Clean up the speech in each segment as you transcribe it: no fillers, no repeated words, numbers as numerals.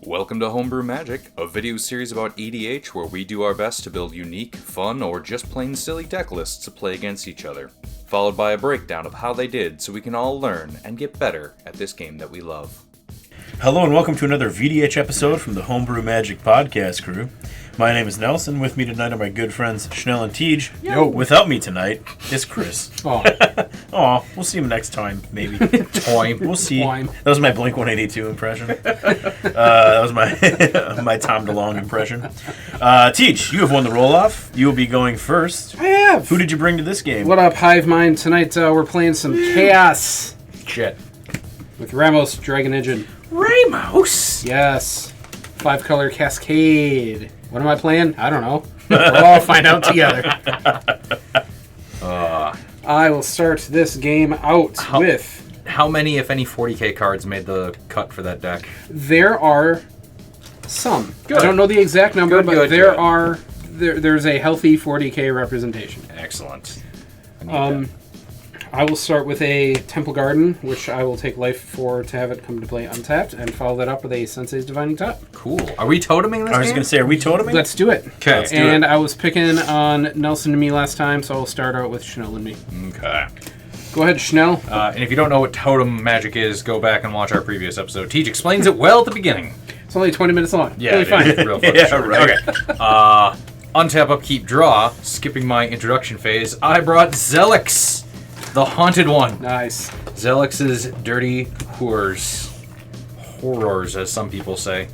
Welcome to Homebrew Magic, a video series about EDH where we do our best to build unique, fun, or just plain silly deck lists to play against each other, followed by a breakdown of how they did so we can all learn and get better at this game that we love. Hello and welcome to another VDH episode from the Homebrew Magic podcast crew. My name is Nelson. With me tonight are my good friends Schnell and Tej. Yo. Without me tonight is Chris. Oh, We'll see him next time, maybe. Toim. We'll see. Toim. That was my Blink-182 impression. That was my my Tom DeLonge impression. Tej, you have won the roll-off. You will be going first. I have. Who did you bring to this game? What up, Hive Mind? Tonight we're playing some Chaos Shit. with Ramos, Dragon Engine. Ramos! Yes. 5-color Cascade. What am I playing? I don't know. We'll all find out together. I will start this game out with... How many, if any, 40k cards made the cut for that deck? There are some. Good. I don't know the exact number, Good, but good, there good. are... There's a healthy 40k representation. Excellent. I need that. I will start with a Temple Garden, which I will take life for to have it come to play untapped, and follow that up with a Sensei's Divining Top. Cool. Are we toteming this I was game? going to say, are we toteming? Let's do it. Okay. Let's do And it. I was picking on Nelson and me last time, so I'll start out with Schnell and me. Okay. Go ahead, Schnell. And if you don't know what totem magic is, go back and watch our previous episode. Tej explains it well at the beginning. It's only 20 minutes long. Yeah, Really fine. real fucking Yeah, short. right. Okay. Untap, upkeep, draw. Skipping my introduction phase, I brought Zellix, the haunted one. Nice. Zellix's dirty horrors, as some people say,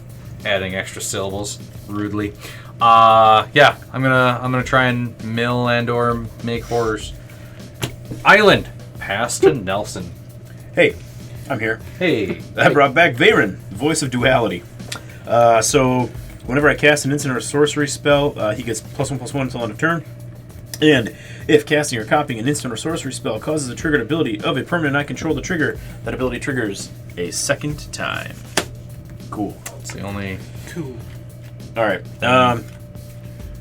adding extra syllables rudely. Yeah, I'm gonna try and mill and or make horrors. Island, pass to Nelson. Hey, I'm here. Hey, I brought back Veyran, Voice of Duality. So, whenever I cast an instant or sorcery spell, he gets +1/+1 until end of turn. And if casting or copying an instant or sorcery spell causes a triggered ability of a permanent I control the trigger, that ability triggers a second time. Cool. it's the only Cool. All right.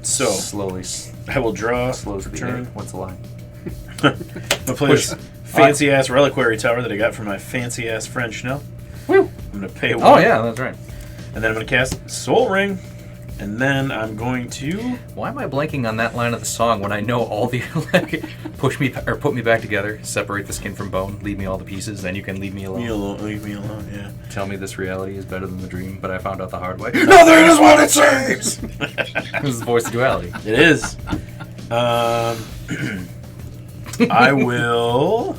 So, slowly I will draw slows for the turn. game. What's the line? I'm gonna play this fancy-ass reliquary tower that I got from my fancy-ass friend Schnell. Woo. I'm going to pay 1. Oh yeah, that's right. And then I'm going to cast Soul Ring. And then I'm going to... Why am I blanking on that line of the song when I know all the put me back together, separate the skin from bone, leave me all the pieces, then you can leave me alone. Leave me alone, yeah. Tell me this reality is better than the dream, but I found out the hard way. Nothing is what it seems. This is the voice of duality. It is. I will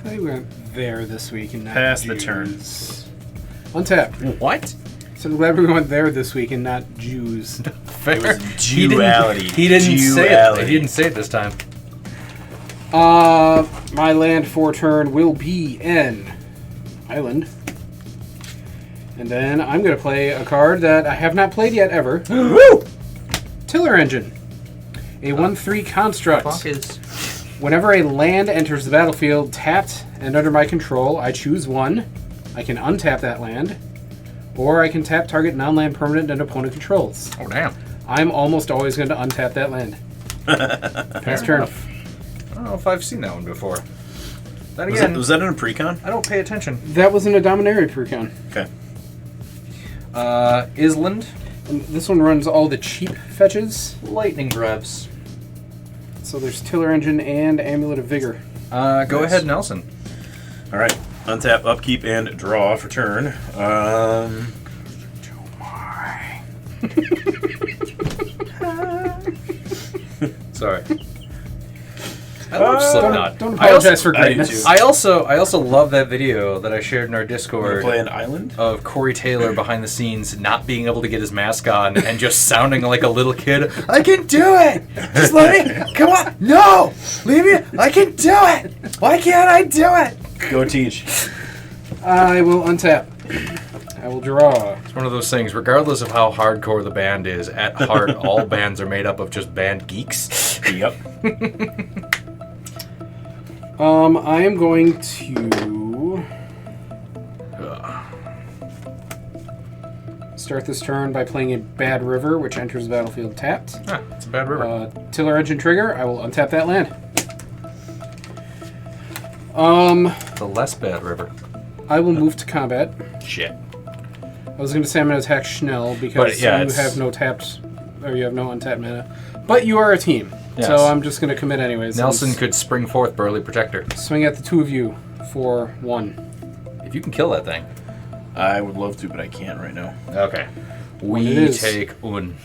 I went there this week and not pass the Jews. turn. Untap. What? So I'm glad we went there this week and not Jews. Fair. It was duality. He didn't say it. Duality. He didn't say it this time. My land for turn will be an island. And then I'm going to play a card that I have not played yet ever. Woo! Tiller Engine. A 1/3 construct. Fuck is. Whenever a land enters the battlefield tapped and under my control, I choose one. I can untap that land. Or I can tap target non-land permanent and opponent controls. Oh damn. I'm almost always going to untap that land. Pass turn. enough. I don't know if I've seen that one before. Then Was, again, was that in a precon? I don't pay attention. That was in a Dominary precon. Okay. Island, And this one runs all the cheap fetches. lightning grabs. So there's Tiller Engine and Amulet of Vigor. Go ahead, Nelson. All right. Untap, upkeep, and draw for turn. Sorry. I love Slipknot. Don't apologize for I do greatness. too. I also love that video that I shared in our We're going Discord to play an island? of Corey Taylor behind the scenes not being able to get his mask on and just sounding like a little kid. I can do it! Just let me! Come on! No! Leave me! I can do it! Why can't I do it? Go teach. I will untap. I will draw. It's one of those things, regardless of how hardcore the band is, at heart, all bands are made up of just band geeks. Yep. I am going to start this turn by playing a Bad River, which enters the battlefield tapped. Ah, it's a bad river. Tiller Engine trigger. I will untap that land. The less bad river. I will move to combat. Shit. I was going to say I'm going to attack Schnell because you have no tapped, or you have no untapped mana. But you are a team, so I'm just going to commit anyways. Nelson could spring forth Burly Protector. Swing at the two of you for 1. If you can kill that thing. I would love to, but I can't right now. Okay. We take un.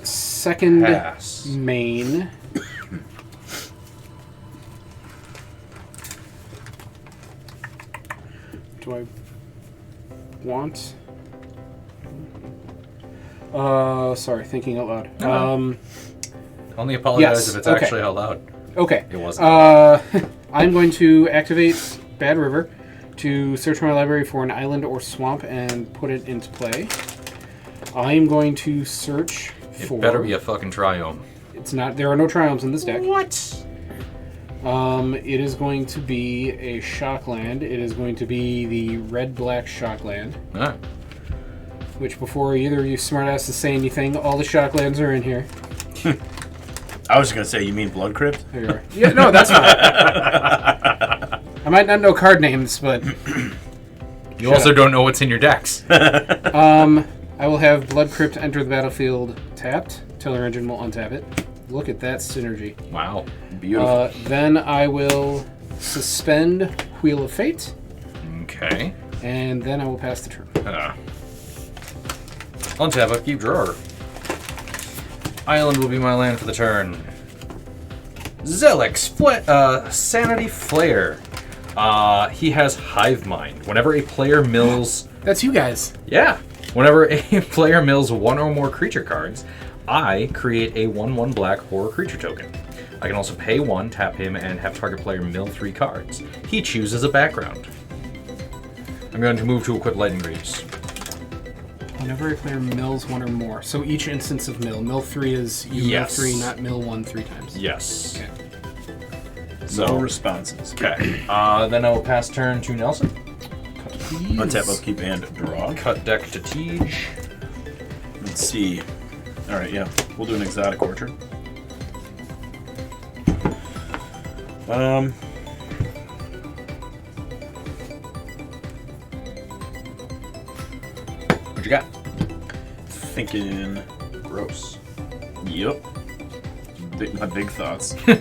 Second Pass. main. Do I want? Sorry, thinking out loud. No. Only apologize if it's actually out loud. Okay. It wasn't. I'm going to activate Bad River to search my library for an island or swamp and put it into play. I'm going to search for... It better be a fucking triome. It's not. There are no triomes in this deck. What? It is going to be a Shockland. It is going to be the red-black Shockland. Ah. Which, before either of you smartasses say anything, all the Shocklands are in here. I was just going to say, you mean Blood Crypt? There you are. Yeah, no, that's fine. I might not know card names, but... You also don't know what's in your decks. I will have Blood Crypt enter the battlefield tapped. Tiller Engine will untap it. Look at that synergy. Wow. Beautiful. Then I will suspend Wheel of Fate. Okay. And then I will pass the turn. Untap, upkeep, drawer. Island will be my land for the turn. Zellix, Sanity Flare. He has Hive Mind. Whenever a player mills... That's you guys. Yeah. Whenever a player mills one or more creature cards, I create a 1/1 black horror creature token. I can also pay 1, tap him, and have target player mill 3 cards. He chooses a background. I'm going to move to equip Lightning Greaves. Whenever a player mills 1 or more. So each instance of mill. Mill 3 is you mill 3, not mill 1 3 times. Yes. Okay. No responses. Okay. Then I will pass turn to Nelson. Untap, upkeep, and draw. Cut deck to Tej. Let's see. Alright, yeah. We'll do an exotic orchard. What you got? Thinking... Gross. Yep. My big thoughts. I'm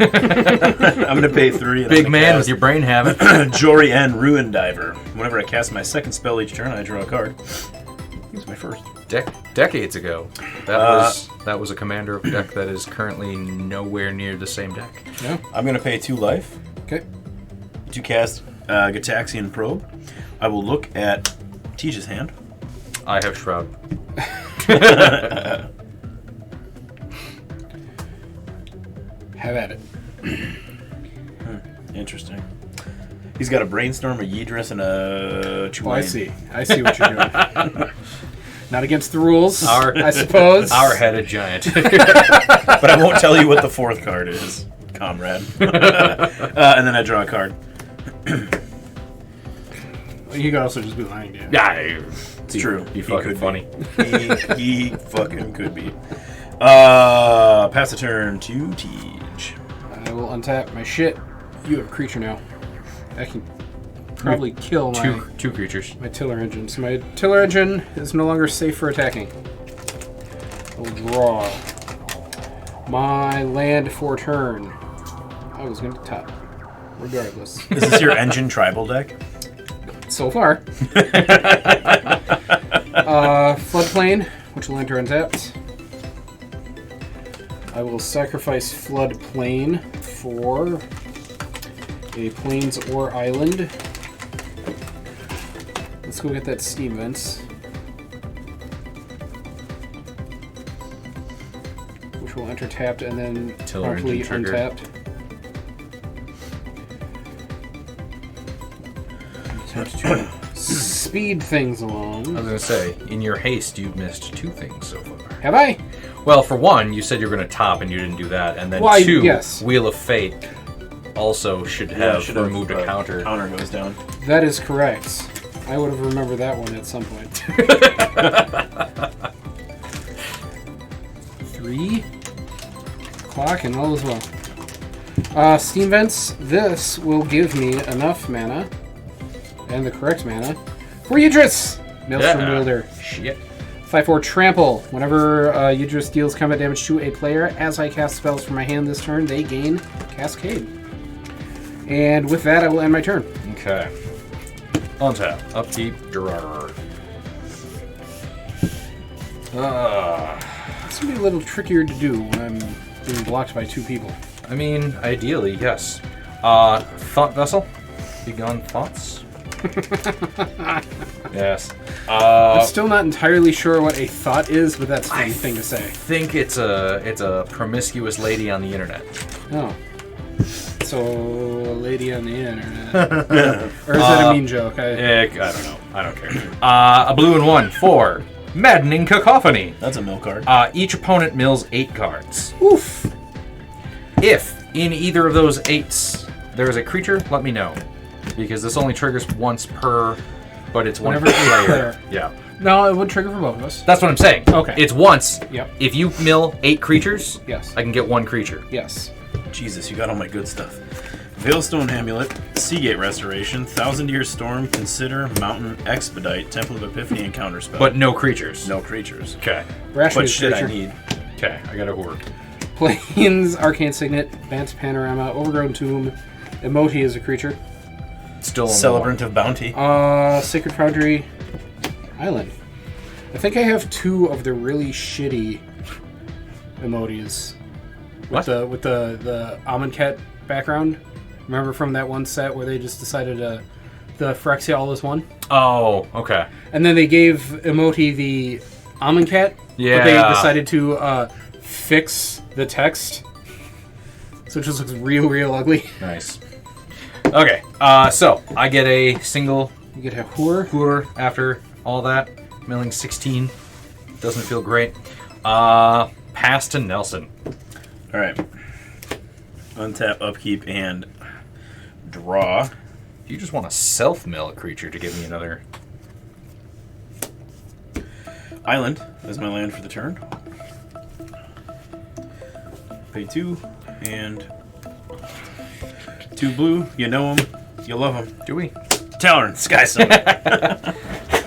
going to pay 3. And Big man with your brain habit. Jory and Ruin Diver. Whenever I cast my second spell each turn, I draw a card. It's my first. Decades ago. That was a commander of a deck that is currently nowhere near the same deck. Yeah. I'm going to pay 2 life. Okay. To cast Gataxian Probe. I will look at Tej's hand. I have Shroud. Have at it. Interesting. He's got a Brainstorm, a Yidris, and a Chulain. Oh, I see. I see what you're doing. Not against the rules, I suppose. Our headed giant. But I won't tell you what the 4th card is, comrade. And then I draw a card. You could also just be lying, Dan. Yeah, It's true. Be fucking funny. He fucking could be. Pass the turn to Tej. I will untap my shit. You have a creature now. I can probably kill my two creatures. my Tiller Engine. So my Tiller Engine is no longer safe for attacking. I'll draw my land for turn. I was going to top, regardless. Is this your Engine Tribal deck? So far. Floodplain, which will enter untapped. I will sacrifice Floodplain for a plains or island. Let's go get that steam vents. Which will enter tapped and then Tiller promptly Engine trigger. untapped. Attempt to speed things along. I was going to say, in your haste, you've missed 2 things so far. Have I? Well, for one, you said you were going to top and you didn't do that. And then Well, 2, yes. Wheel of Fate also should have removed a counter. Counter goes down. That is correct. I would have remembered that one at some point. 3. Clock and all as well. Steam Vents. This will give me enough mana, and the correct mana, for Yidris! Maelstrom Wielder. Shit. 5/4 Trample. Whenever Yidris deals combat damage to a player, as I cast spells from my hand this turn, they gain Cascade. And with that, I will end my turn. Okay. On tap. Upkeep. Draw. This will be a little trickier to do when I'm being blocked by 2 people. I mean, ideally, yes. Thought Vessel. Begone thoughts. Yes. I'm still not entirely sure what a thought is, but that's a funny thing to say. I think it's a promiscuous lady on the internet. Oh. So, a lady on the internet. Or is that a mean joke? I don't know. I don't care. A blue and 1 for Maddening Cacophony. That's a mill card. Each opponent mills 8 cards. Oof. If in either of those 8s there is a creature, let me know. Because this only triggers once per, but it's one Whenever player. Yeah. No, it would trigger for both of us. That's what I'm saying. Okay. It's once. Yep. If you mill 8 creatures, Yes. I can get 1 creature. Yes. Jesus, you got all my good stuff. Veilstone Amulet, Seagate Restoration, Thousand Year Storm, Consider, Mountain, Expedite, Temple of Epiphany, and Counterspell. But no creatures. no creatures. Okay. Brash What Move shit I creature. need? Okay. I got a horde. Plains, Arcane Signet, Bant Panorama, Overgrown Tomb. Emoji is a creature. Still on Celebrant of Bounty. Sacred Foundry Island. I think I have 2 of the really shitty emojis. What? With the Amonkhet background. Remember from that one set where they just decided the Phyrexia all is one? Oh, okay. And then they gave Emoti the Amonkhet, Yeah. but they decided to fix the text. So it just looks real ugly. Nice. Okay. So I get a single You get a Hoor. after all that. Milling 16. Doesn't feel great. Pass to Nelson. All right. Untap, upkeep, and draw. If you just want to self-mill a creature to give me another... Island is my land for the turn. Pay 2 and 2 blue. You know them. You love them. Do we? Talon, Sky Summon.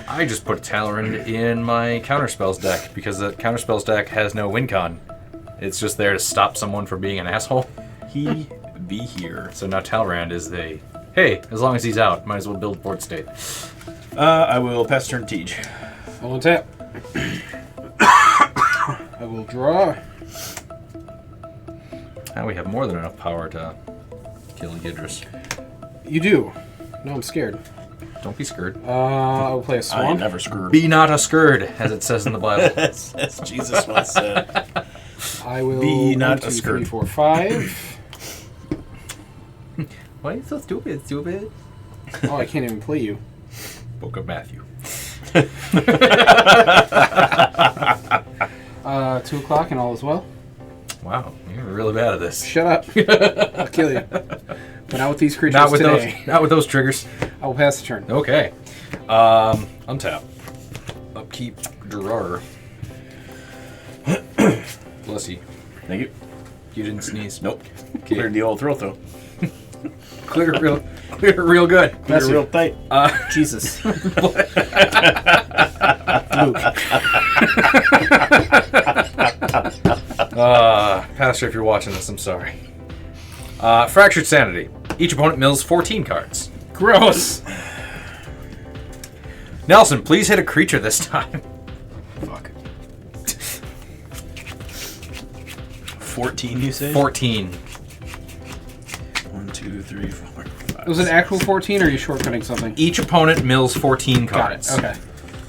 I just put Talrand in my Counterspells deck because the Counterspells deck has no win con. It's just there to stop someone from being an asshole. He be here. So now Talrand is the... Hey, as long as he's out, might as well build Port State. I will pass turn Tej. I will tap. I will draw. Now we have more than enough power to kill Yidris. You do. No, I'm scared. Don't be scared. I will play a I Swamp. ain't never screwed. Be not a scared, as it says in the Bible. As Jesus once said. I will Be not 1, 2, a 3, skirt. 4, 5. Why are you so stupid, stupid? Oh, I can't even play you. Book of Matthew. 2 o'clock and all is well. Wow, you're really bad at this. Shut up. I'll kill you. But not with these creatures Not with today. those triggers. I will pass the turn. Okay. Untap. Upkeep. Drawer. Bless you. Thank you. You didn't sneeze. Nope. Okay. Cleared the old throat though. Clear real good. That's real tight. Jesus. Luke. Pastor, if you're watching this, I'm sorry. Fractured Sanity. Each opponent mills 14 cards. Gross. Nelson, please hit a creature this time. Fuck. 14, you say? 14. 1, 2, 3, 4, 5. Was it actual 14 or are you shortcutting something? Each opponent mills 14 Got cards. it. Okay.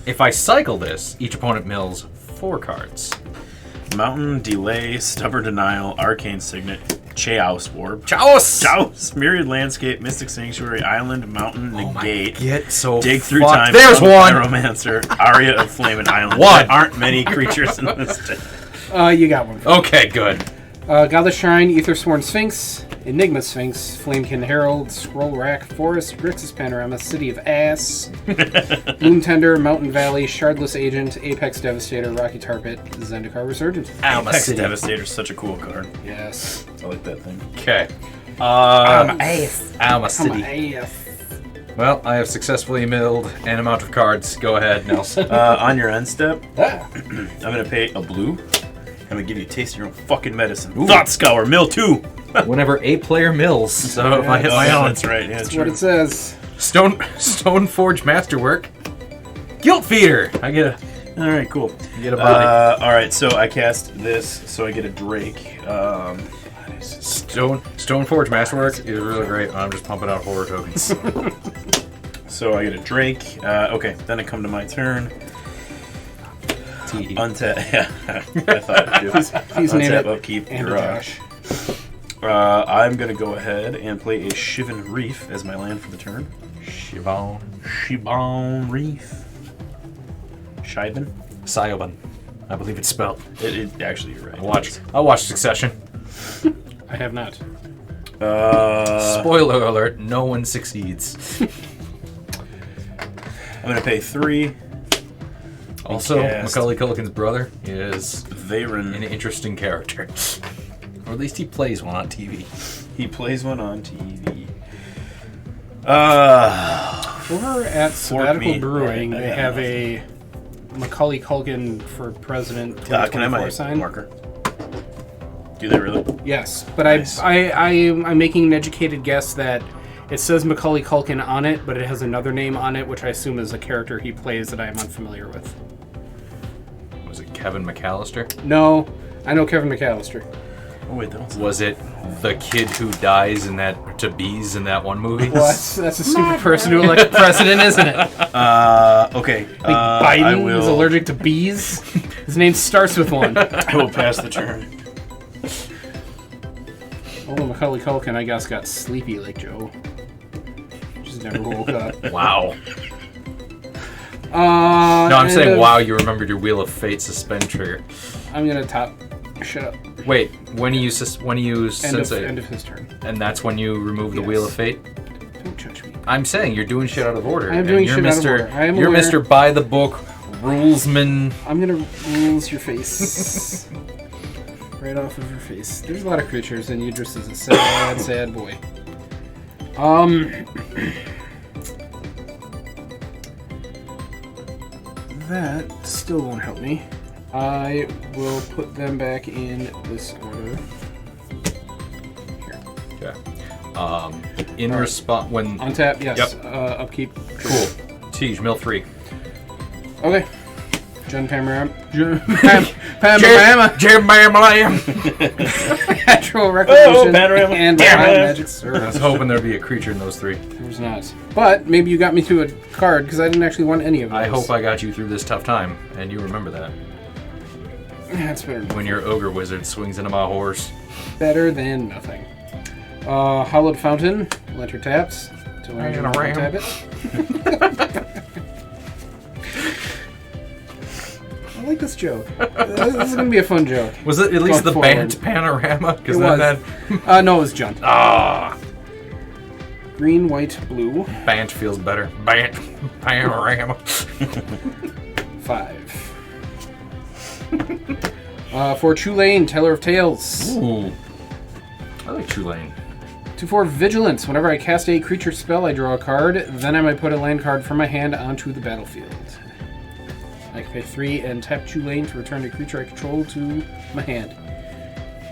If I cycle this, each opponent mills 4 cards. Mountain, Delay, Stubborn Denial, Arcane Signet, Chaos Warp. Chaos! Chaos! Myriad Landscape, Mystic Sanctuary, Island, Mountain, Negate. Get so Dig Through fucked. Time. There's one! Pyromancer, Aria of Flame and Island. One. There aren't many creatures in this deck. You got one. Okay, good. Godless Shrine, Aethersworn Sphinx, Enigma Sphinx, Flamekin Herald, Scroll Rack, Forest, Grixis Panorama, City of Ass, Bloom Tender, Mountain Valley, Shardless Agent, Apex Devastator, Rocky Tar Pit, Zendikar Resurgence. Alma Apex City. Devastator is such a cool card. Yes. I like that thing. Okay. I'm ass. Alma I'm City. ass. Well, I have successfully milled an amount of cards. Go ahead, Nelson. On your end step, Ah. I'm gonna pay a blue. I'm gonna give you a taste of your own fucking medicine. Ooh. Thought Scour, mill 2. Whenever a player mills, so if I hit my own. That's right. Yeah, that's That's what true. it says. Stoneforge Masterwork. Guilt Feeder. I get a All right, cool. get a body. All right, so I cast this, so I get a Drake. Stoneforge Masterwork is really great. I'm just pumping out horror tokens. So I get a Drake. Okay, then I come to my turn. T. Untap. Yeah, I thought it would. He's named Untap, it upkeep, and draw. Josh. I'm gonna go ahead and play a Shivan Reef as my land for the turn. Shivan Reef. Shivan? Sayoban. I believe it's spelled. It actually, you're right. I watched Succession. I have not. Spoiler alert, no one succeeds. I'm gonna pay 3. Also, Cast. Macaulay Culkin's brother is an Veyran. interesting character. Or at least he plays one on TV. He plays one on TV. Over at Sabbatical me. Brewing, Right, they have a Macaulay Culkin for President Can I have 2024 my sign. marker? Do they really? Yes, but Nice. I'm making an educated guess that it says Macaulay Culkin on it, but it has another name on it, which I assume is a character he plays that I am unfamiliar with. Was it Kevin McAllister? No, I know Kevin McAllister. Oh wait, that was. Was it the kid who dies in that to bees in that one movie? Well, that's a stupid person who elected president, isn't it? Okay. Think I Biden will. is allergic to bees? His name starts with one. I will pass the turn. Although Macaulay Culkin, I guess, got sleepy like Joe. Just never woke up. Wow. No, I'm and, saying wow. You remembered your Wheel of Fate suspend trigger. I'm gonna top. Shut up. Wait, when do you End sensei? of his turn. And that's when you remove the Yes. Wheel of Fate. Don't judge me. I'm saying you're doing shit out of order. I am and doing you're shit out of Mr. order. I am You're aware. Mr. By the Book rulesman. I'm gonna rules your face. Right off of your face. There's a lot of creatures, and Idris is a sad, sad boy. That still won't help me. I will put them back in this order. Here. Okay. In response, when Untap, yes. Yep. Upkeep. cool, Siege Mill 3. Okay. Jen Panorama. Panorama. Natural Reclamation. Panorama. And Damn Wild it. Magic I Surge. was hoping there'd be a creature in those 3. There's not. But maybe you got me to a card because I didn't actually want any of those. I hope I got you through this tough time, and you remember that. That's better. When your ogre wizard swings into my horse. Better than nothing. Hollowed Fountain. Enter taps. To learn Ram. to tap it. I like this joke. This is gonna be a fun joke. Was it at least Going the band forward. panorama? Because It then was. that No, it was John. Green, white, blue. band feels better. Band panorama. 5. For Tulane, Teller of Tales. Ooh, I like Tulane. 2/4 Vigilance. Whenever I cast a creature spell, I draw a card. Then I might put a land card from my hand onto the battlefield. I can pay 3 and tap Tulane to return a creature I control to my hand.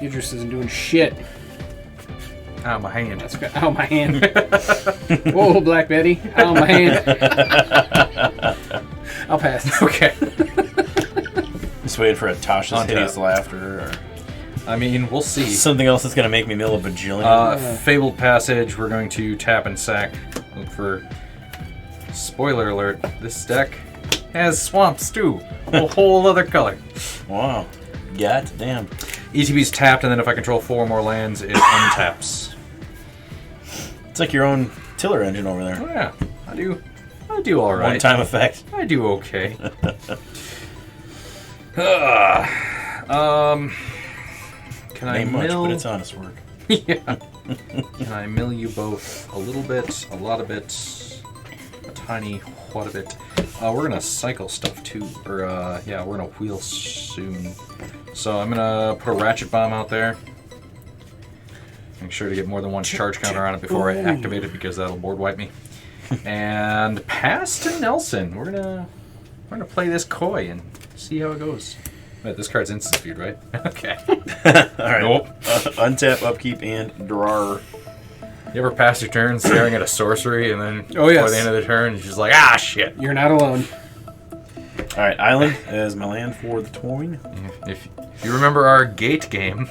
Idris isn't doing shit. Out my hand. That's good. Ow, my hand. Whoa, Black Betty. Ow, my hand. I'll pass. Okay. Just waiting for a Tasha's On tap. hideous laughter or I mean, we'll see. something else that's gonna make me mill a bajillion. Fabled Passage, we're going to tap and sack. Look for... Spoiler alert, this deck has Swamp Stew. A whole other color. Wow. God damn. ETB's tapped, and then if I control 4 more lands, it untaps. It's like your own tiller engine over there. Oh yeah, I do all right. One-time effect. I do okay. Can I Ain't much, mill? but it's honest work. Yeah. Can I mill you both a little bit, a lot of it, a tiny what a bit? We're gonna cycle stuff too, or yeah, we're gonna wheel soon. So I'm gonna put a ratchet bomb out there. Make sure to get more than one charge counter on it before I activate it because that'll board wipe me. And pass to Nelson. We're gonna play this coy and see how it goes. Wait, this card's instant speed, right? Okay. All right. Nope. Untap, upkeep, and draw. You ever pass your turn staring at a sorcery and then Oh, yes. before the end of the turn, you're just like, ah, shit. You're not alone. All right, island as my land for the twine. If you remember our gate game,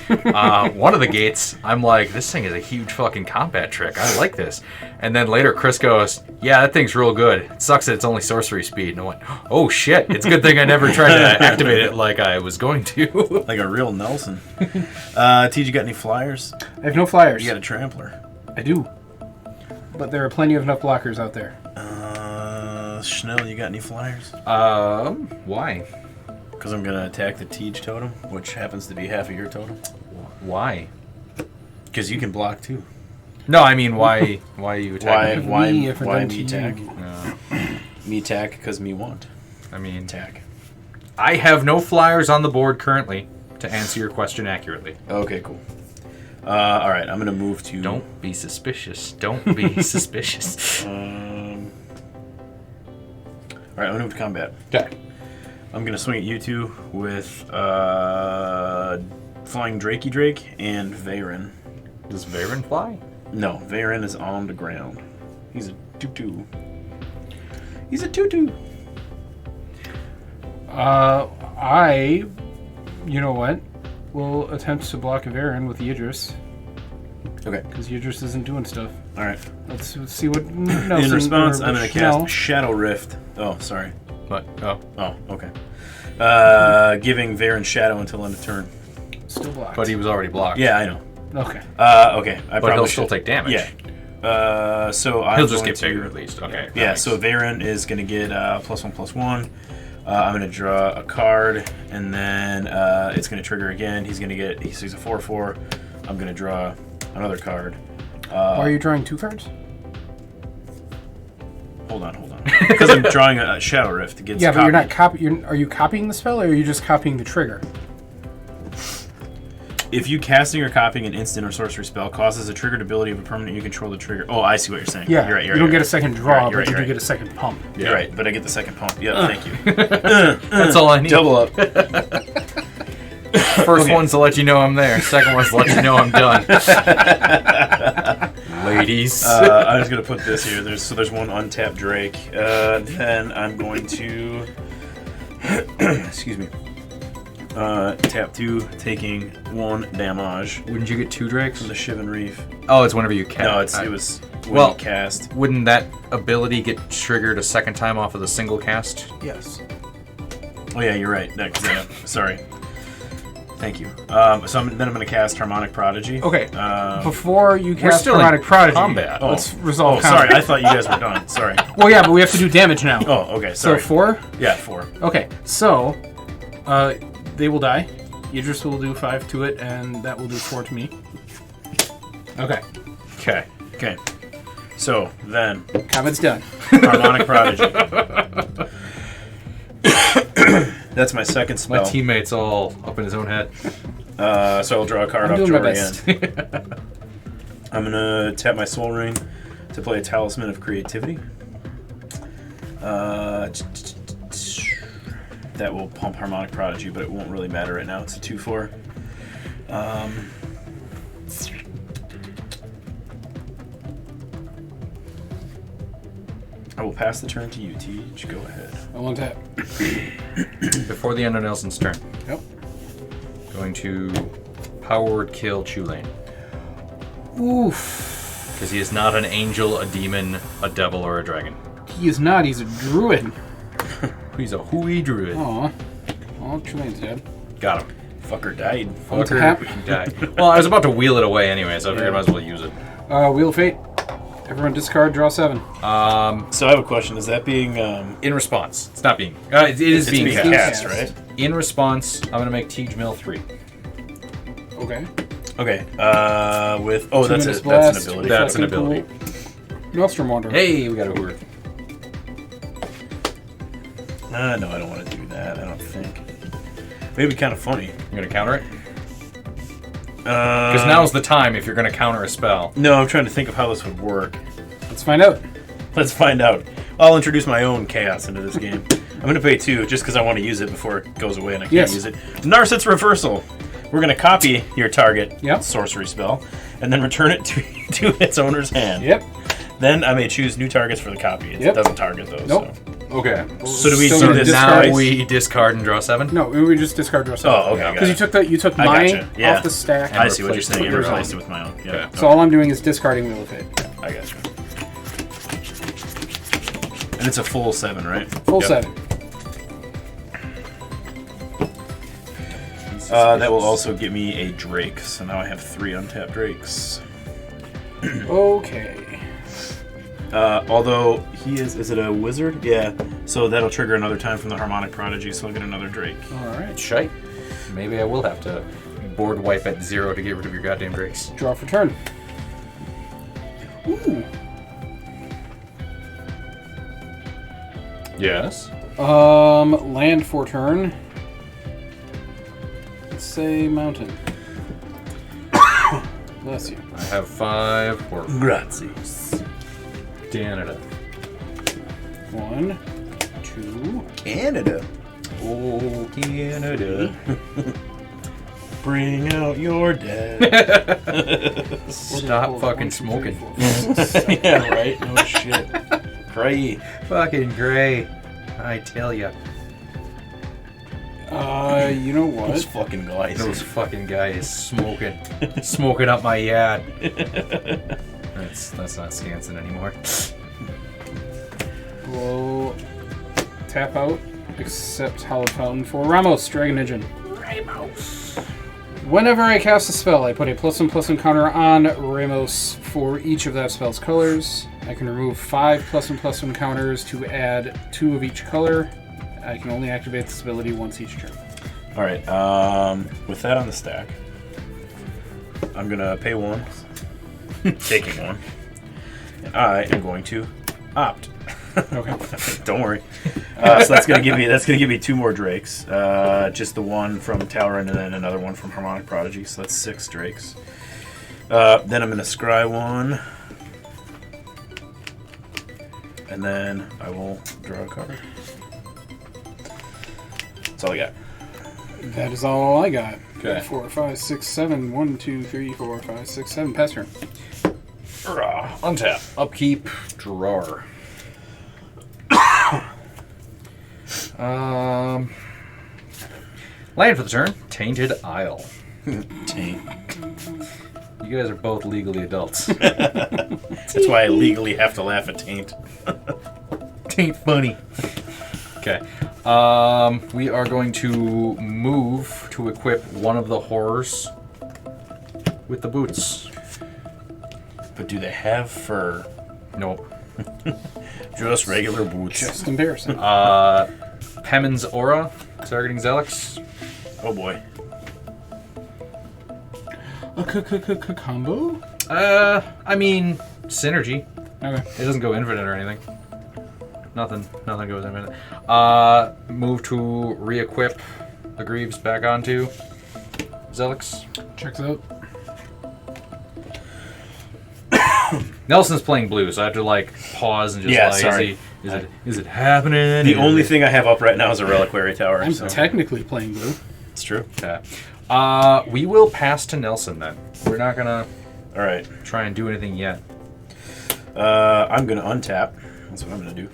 one of the gates, I'm like, this thing is a huge fucking combat trick. I like this. And then later Chris goes, yeah, that thing's real good. It sucks that it's only sorcery speed. And I went, oh shit, it's a good thing I never tried to activate it like I was going to. Like a real Nelson. T, you got any flyers? I have no flyers. You got a trampler. I do. But there are plenty of enough blockers out there. Schnell, you got any flyers? Why? Because I'm going to attack the Tej totem, which happens to be half of your totem. Why? Because you can block too. No, I mean, why are you attacking? Why Me if I me don't to attack? you. Me attack because me want. I mean, Attack. I have no flyers on the board currently to answer your question accurately. Okay, cool. All right, I'm going to move to... Don't be suspicious. Don't be suspicious. All right, I'm going to move to combat. Okay. I'm going to swing at you two with Flying Drakey Drake and Veyran. Does Veyran fly? No, Veyran is on the ground. He's a tutu. He's a tutu. You know what? We'll attempt to block Veyran with Yidris. Okay. Because Yidris isn't doing stuff. All right. Let's see what Nelson In response, or I'm going to Schnell- cast Shadow Rift. Oh, sorry. What? Oh. Oh, okay. Giving Veyran Shadow until end of turn. Still blocked. But he was already blocked. Yeah, I know. Okay. Okay. I But probably he'll still should- take damage. Yeah. So I'm He'll just going get bigger to- at least. Okay. Yeah, so Veyran is going to get +1/+1. I'm going to draw a card, and then it's going to trigger again. He's going to get, he's a 4/4. I'm going to draw another card. Why are you drawing 2 cards? Hold on. Because I'm drawing a Shadow Rift. It gets Yeah, but you're not copied. are you copying the spell, or are you just copying the trigger? If you casting or copying an instant or sorcery spell causes a triggered ability of a permanent you control the trigger. Oh, I see what you're saying. Yeah. You're right. You don't get a second draw, You're right, but you you're do right. get a second pump. You're right, but I get the second pump. Yeah, thank you. That's all I need. Double up. First one's to let you know I'm there. Second one's to let you know I'm done. Ladies. I'm just gonna put this here. There's one untapped Drake. Then I'm going to excuse me. Tap 2, taking 1 damage Wouldn't you get 2 drakes? from the Shivan Reef. Oh, it's whenever you cast. No, it was when well- you cast. Wouldn't that ability get triggered a second time off of the single cast? Yes. Oh yeah, you're right. Sorry. Thank you. Then I'm gonna cast Harmonic Prodigy. Okay. Um, Before you cast still in Harmonic Prodigy, combat. let's resolve sorry. combat. I thought you guys were done. Sorry. Well, yeah, but we have to do damage now. Oh, okay. So Sorry. 4? Yeah, 4. Okay, so they will die. Idris will do 5 to it, and that will do 4 to me. Okay, Okay. So then, combat's done. Harmonic Prodigy. That's my second My spell. teammate's all up in his own head. So I'll draw a card I'm off doing my drawer best. again. I'm gonna tap my Soul Ring to play a Talisman of Creativity. That will pump Harmonic Prodigy, but it won't really matter right now. It's a 2/4. I will pass the turn to you, Teach. Go ahead. I want that. Before the end of Nelson's turn, Yep. going to power word kill Chulane. Oof. Because he is not an angel, a demon, a devil, or a dragon. He is not. He's a druid. He's a hooey druid. Aw. Oh, Trulane's dead. Got him. Fucker died. Untap. Fucker died. Well, I was about to wheel it away anyway, so I figured I might as well use it. Wheel of Fate. Everyone discard, draw 7. So I have a question. Is that being In response. It's not being... it is it's being being cast. cast, right? In response, I'm going to make Tej Mill 3. Okay. Okay. With 2 that's minutes that's blast, an ability. That's an reflecting ability. pool. Maelstrom Wanderer. Hey, we got a hooer. No, I don't want to do that. I don't think. Maybe kind of funny. You going to counter it? Because now's the time if you're going to counter a spell. No, I'm trying to think of how this would work. Let's find out. Let's find out. I'll introduce my own chaos into this game. I'm going to pay 2 just because I want to use it before it goes away and I can't use it. Narset's Reversal. We're going to copy your target sorcery spell and then return it to its owner's hand. Yep. Then I may choose new targets for the copy. It doesn't target those. Nope. So. Okay. So do we Still do this now twice? we discard and draw 7? No, we just discard draw 7. Oh, okay. Because you took mine off the stack. I see what you're replace saying. it You with replaced yours. it with my own. Yeah. So all I'm doing is discarding Wheel of Fate. I got you. And it's a full 7, right? Full 7. That will also give me a Drake. So now I have 3 untapped Drakes. Okay. Although he is it a wizard? Yeah. So that'll trigger another time from the Harmonic Prodigy, so I'll get another Drake. All right. Shite. Maybe I will have to board wipe at 0 to get rid of your goddamn Drakes. Draw for turn. Ooh. Yes. Land for turn. Let's say mountain. Bless you. I have 5 for Grazies. Canada. 1, 2. Canada. Oh, Canada. Bring out your dead. Stop fucking smoking. Yeah, right? No shit. Cray. Fucking gray. I tell ya. You know Those what? fucking guys. Those fucking guys smoking. Smoking up my yard. That's not Scanson anymore. We'll tap out, except Hollow Fountain for Ramos, Dragon Engine. Ramos. Whenever I cast a spell, I put a +1/+1 counter on Ramos for each of that spell's colors. I can remove 5 +1/+1 counters to add 2 of each color. I can only activate this ability once each turn. All right. With that on the stack, I'm gonna pay 1, taking 1. And I am going to opt. Okay. Don't worry. So that's gonna give me 2 more Drakes. Just the one from Tower and then another one from Harmonic Prodigy. So that's 6 Drakes. Then I'm gonna scry 1, and then I will draw a card. That's all I got. That is all I got. Okay. 4, 5, 6, 7. 1, 2, 3, 4, 5, 6, 7. Pass turn. Untap. Upkeep. Drawer. Land for the turn. Tainted Isle. Taint. You guys are both legally adults. That's why I legally have to laugh at Taint. Taint funny. Okay. We are going to move to equip one of the horrors with the boots. But do they have fur? Nope. Just regular boots. Just embarrassing. Pemin's Aura, targeting Zellix. Oh boy. A combo? I mean, synergy. Okay. It doesn't go infinite or anything. Nothing goes infinite. Move to re-equip the Greaves back onto Zellix. Checks out. Nelson's playing blue, so I have to like pause and just sorry. Is it happening? The only thing I have up right now is a Reliquary Tower. I'm so. technically playing blue. It's true. Okay. We will pass to Nelson then. We're not gonna All right. try and do anything yet. I'm gonna untap. That's what I'm gonna do.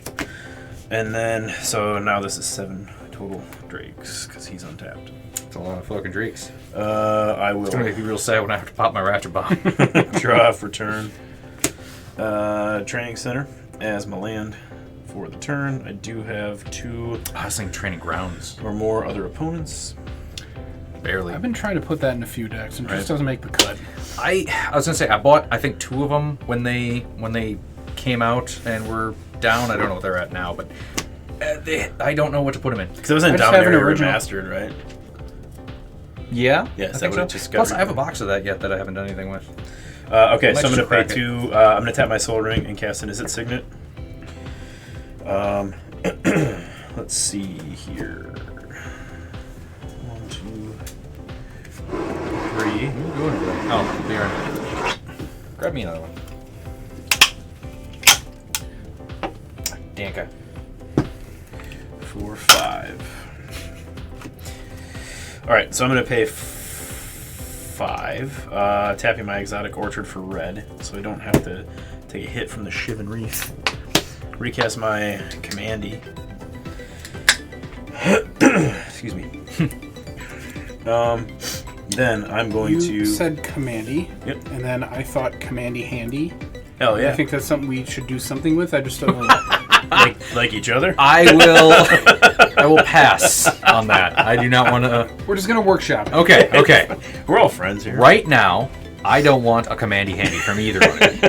And then, so now this is 7 total Drakes because he's untapped. It's a lot of fucking drakes. I will It's gonna make me real sad when I have to pop my Ratchet Bomb. draw for turn. Training Center as my land for the turn. I do have 2 I was thinking Training Grounds. or more other opponents. Barely. I've been trying to put that in a few decks and it Right. just doesn't make the cut. I was gonna say I bought I think 2 of them when they came out and were down. I don't know what they're at now, but I don't know what to put them in. Because it was I in just have an Dominaria original. Remastered, right? Yeah. Yes, I that think would've so. just got Plus, I have a redone. box of that yet that I haven't done anything with. Okay, Might so I'm just going to pay crack it. 2. I'm going to tap my Soul Ring and cast an Is It Signet. Let's see here. 1, 2, 3. Oh, Veyran. Grab me another one. Kanka. 4, 5. All right, so I'm going to pay 5, tapping my exotic orchard for red, so I don't have to take a hit from the Shiv and Wreath. Recast my commandy. Excuse me. Then I'm going to... You said commandy. Yep. And then I thought commandy handy. Hell yeah. I think that's something we should do something with. I just don't know. like each other? I will pass on that. I do not want to... We're just going to workshop it. Okay. We're all friends here. Right now, I don't want a commandy handy from either one of you.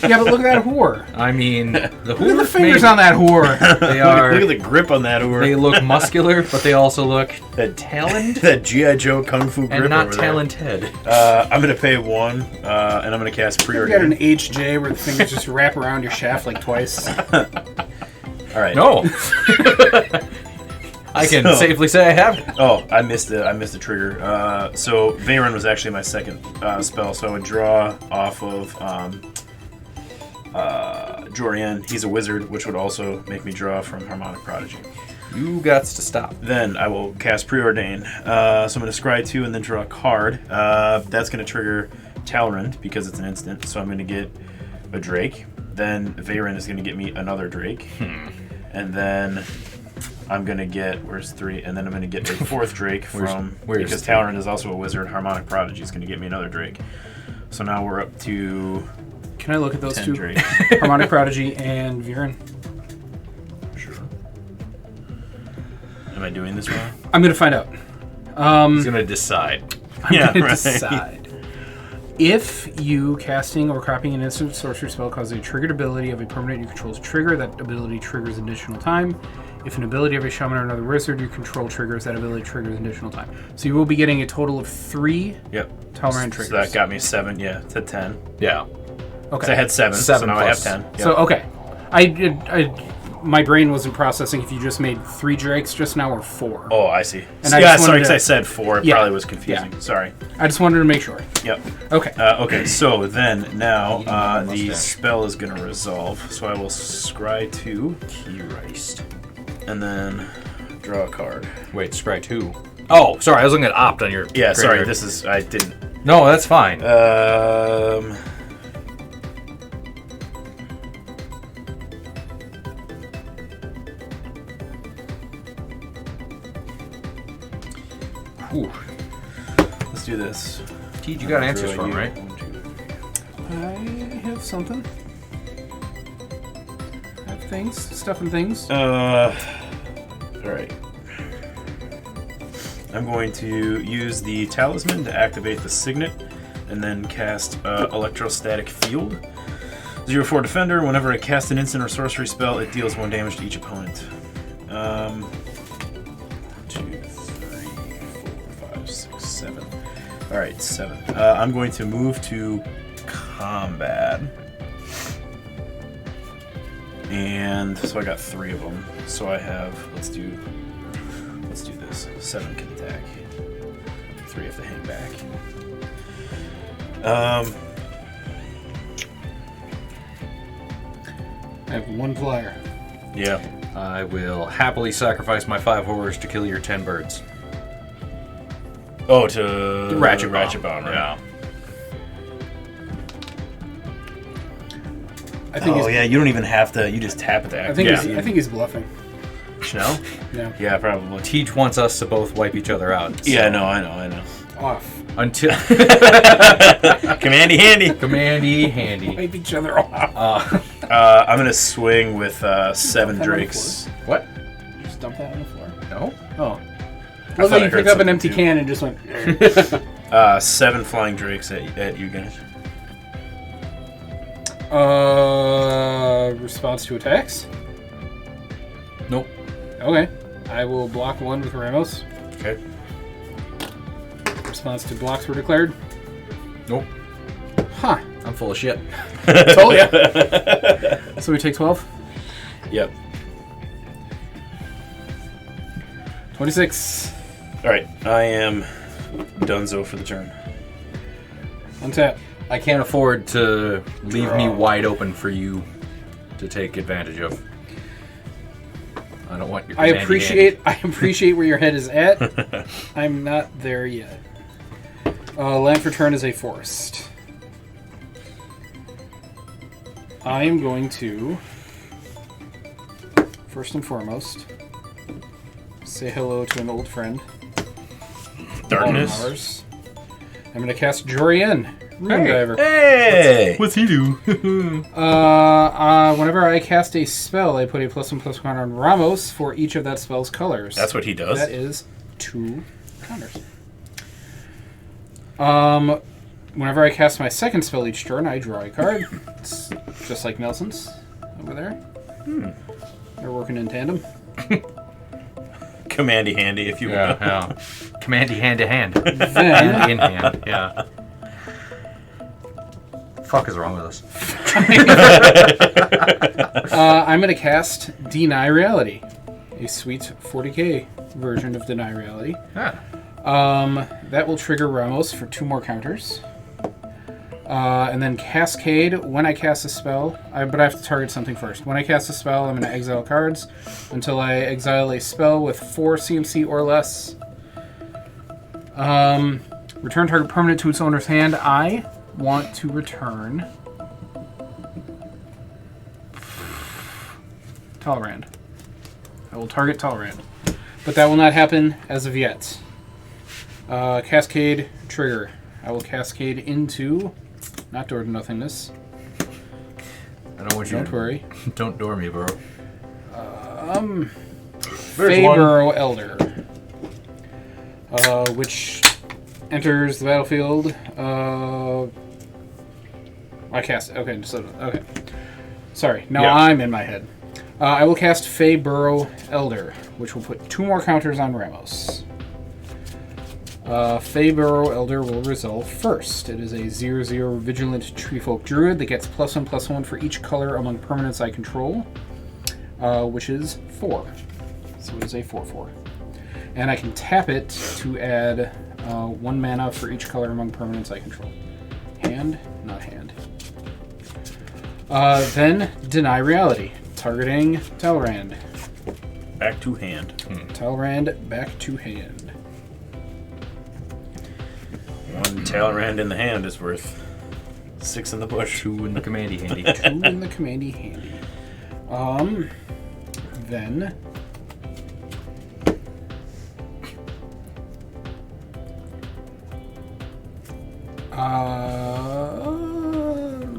Yeah, but look at that whore. I mean, the Look at the fingers on that whore. They are... Look at the grip on that oar. They look muscular, but they also look taloned That G.I. Joe Kung Fu grip and not over there. talented. I'm going to pay 1, and I'm going to cast You got an Preordain. HJ where the fingers just wrap around your shaft like twice. All right. No. I can safely say I have. Oh, I missed the trigger. So Veyran was actually my second spell, so I would draw off of Jorian. He's a wizard, which would also make me draw from Harmonic Prodigy. You got to stop. Then I will cast Preordain. So I'm going to scry 2 and then draw a card. That's going to trigger Talrand because it's an instant, so I'm going to get a Drake. Then Veyran is going to get me another Drake. And then I'm going to get, where's 3? And then I'm going to get a 4th Drake from, where's because 3? Talrand is also a wizard, Harmonic Prodigy is going to get me another Drake. So now we're up to Can I look at those 10 two? Drakes. Harmonic Prodigy and Veyran. Sure. Am I doing this wrong? I'm going to find out. He's going to decide. I'm Yeah, going right. to decide. If you casting or copying an instant sorcery spell causes a triggered ability of a permanent you control's trigger, that ability triggers additional time. If an ability of a shaman or another wizard you control triggers, that ability triggers additional time. So you will be getting a total of 3 Yep. Talrand triggers. So that got me 7, to 10. Yeah. Okay. So I had 7, so 7 now I have plus. 10. Yep. So okay, my brain wasn't processing if you just made 3 Drakes just now or 4. Oh, I see. And I yeah, just sorry, wanted because to- I said 4. It Yeah. probably was confusing. Yeah. Sorry. I just wanted to make sure. Yep. Okay. Okay, so then now Eating my the mustache. spell is going to resolve. So I will scry 2 Christ. and then draw a card. Wait, scry 2. Oh, sorry, I was looking at opt on your... Yeah, sorry, graveyard. this is... I didn't... No, that's fine. Whew. Let's do this. Teed, you got answers for him, right? 1, 2, 3. I have something. I have things, stuff and things. Alright. I'm going to use the talisman to activate the signet and then cast Electrostatic Field. 0/4 Defender. Whenever I cast an instant or sorcery spell, it deals 1 damage to each opponent. 1, 2, 3, 4, 5, 6, 7. Alright, 7. I'm going to move to combat. And so I got 3 of them. So I have, let's do this. 7 can attack. 3 have to hang back. I have 1 flyer. Yeah. I will happily sacrifice my 5 horrors to kill your 10 birds. Oh, to Ratchet Bomb, right? Yeah. I think Oh he's, yeah, you don't even have to. You just tap attack. I think Yeah. he's, I think he's bluffing. Chanel? Yeah. Yeah, probably. Teach wants us to both wipe each other out. so- Yeah, I know. Off. Until... Commandy handy. Commandy handy. Wipe each other off. I'm gonna swing with 7 Dump that on the drakes. What? Just dump that on the floor. No? Oh. I Looks thought like I you heard picked up an something, empty too. can and just went. 7 flying drakes at you guys. Response to attacks? Nope. Okay. I will block 1 with Ramos. Okay. Response to blocks were declared. Nope. Huh. I'm full of shit. Told ya. So we take 12? Yep. 26. All right. I am donezo for the turn. Untap. I can't afford to leave me Draw. wide open for you to take advantage of. I don't want your. I handy. appreciate where your head is at. I'm not there yet. Land for turn is a forest. I am going to, first and foremost, say hello to an old friend. Darkness. Mars. I'm going to cast Jorian, Rune Diver. Hey! What's he do? Whenever I cast a spell, I put a +1/+1 on Ramos for each of that spell's colors. That's what he does. That is 2 counters. Whenever I cast my second spell each turn, I draw a card. It's just like Nelson's over there. They're working in tandem. Commandy handy, if you will. Yeah. Commandy hand to hand. Then, Hand in hand. Yeah. Fuck is wrong with us? I'm going to cast Deny Reality, a sweet 40k version of Deny Reality. That will trigger Ramos for 2 more counters. And then Cascade, when I cast a spell, but I have to target something first. When I cast a spell, I'm going to exile cards until I exile a spell with 4 CMC or less. Return target permanent to its owner's hand. I want to return Talrand. I will target Talrand. But that will not happen as of yet. Cascade trigger. I will cascade into... Not door to nothingness. I don't want you. Don't worry. Don't door me, bro. Fayborough Elder. Which enters the battlefield. I cast it. Okay, okay. Sorry, now Yeah. I'm in my head. I will cast Fayborough Elder, which will put 2 more counters on Ramos. Fayborough Elder will resolve first. It is a 0/0 Vigilant Treefolk Druid that gets +1/+1 for each color among permanents I control, which is 4. So it is a 4/4. And I can tap it to add 1 mana for each color among permanents I control. Hand, not hand. Then Deny Reality, targeting Talrand. Back to hand. Talrand back to hand. 1 Talrand in the hand is worth 6 in the bush. 2 in the commandy handy. 2 in the commandy handy. Then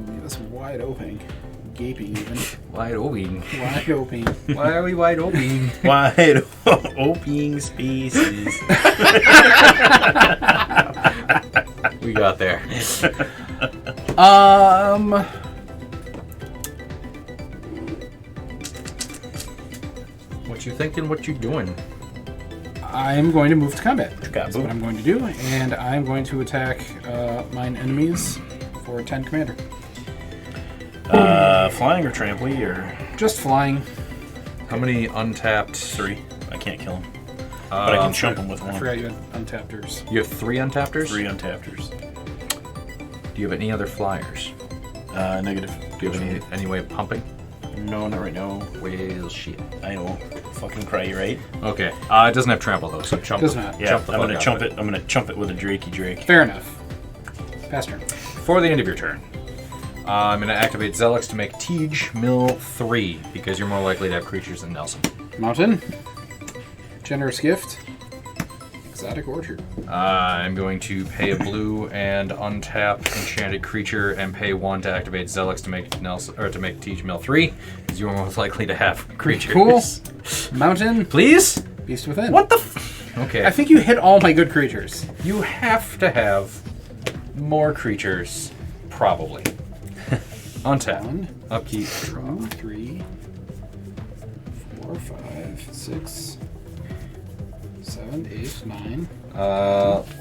leave us wide open, gaping even. Wide open. Wide open. Why are we wide open? Wide opening spaces. We got there. What you thinking? What you doing? I'm going to move to combat. That's Got what I'm going to do, and I'm going to attack mine enemies for 10 commander. Flying or tramply or Just flying. How many untapped? 3? I can't kill him. But I can chump him with I 1. forgot you had untappers. You have 3 untappers? 3 untappers. Do you have any other flyers? Negative. Do you have any way of pumping? No, not right now. Well, shit. I know. Fucking cry, you right? Okay. It doesn't have trample though, so chump. Does not. Yeah, Chump the I'm fuck gonna out chump of it. I'm gonna chump it with a Drakey Drake. Fair enough. Pass turn. For the end of your turn, I'm going to activate Zellix to make Tej mill 3 because you're more likely to have creatures than Nelson. Mountain. Generous gift. Exotic orchard. I'm going to pay a blue and untap enchanted creature and pay 1 to activate Zellix to make Nelson or to make Tej mill 3 because you're most likely to have creatures. Cool. Mountain. Please? Beast within. What the? Okay. I think you hit all my good creatures. You have to have more creatures, probably. Untap. 1, Upkeep. 2, 3, 4, 5, 6, 7, 8, 9.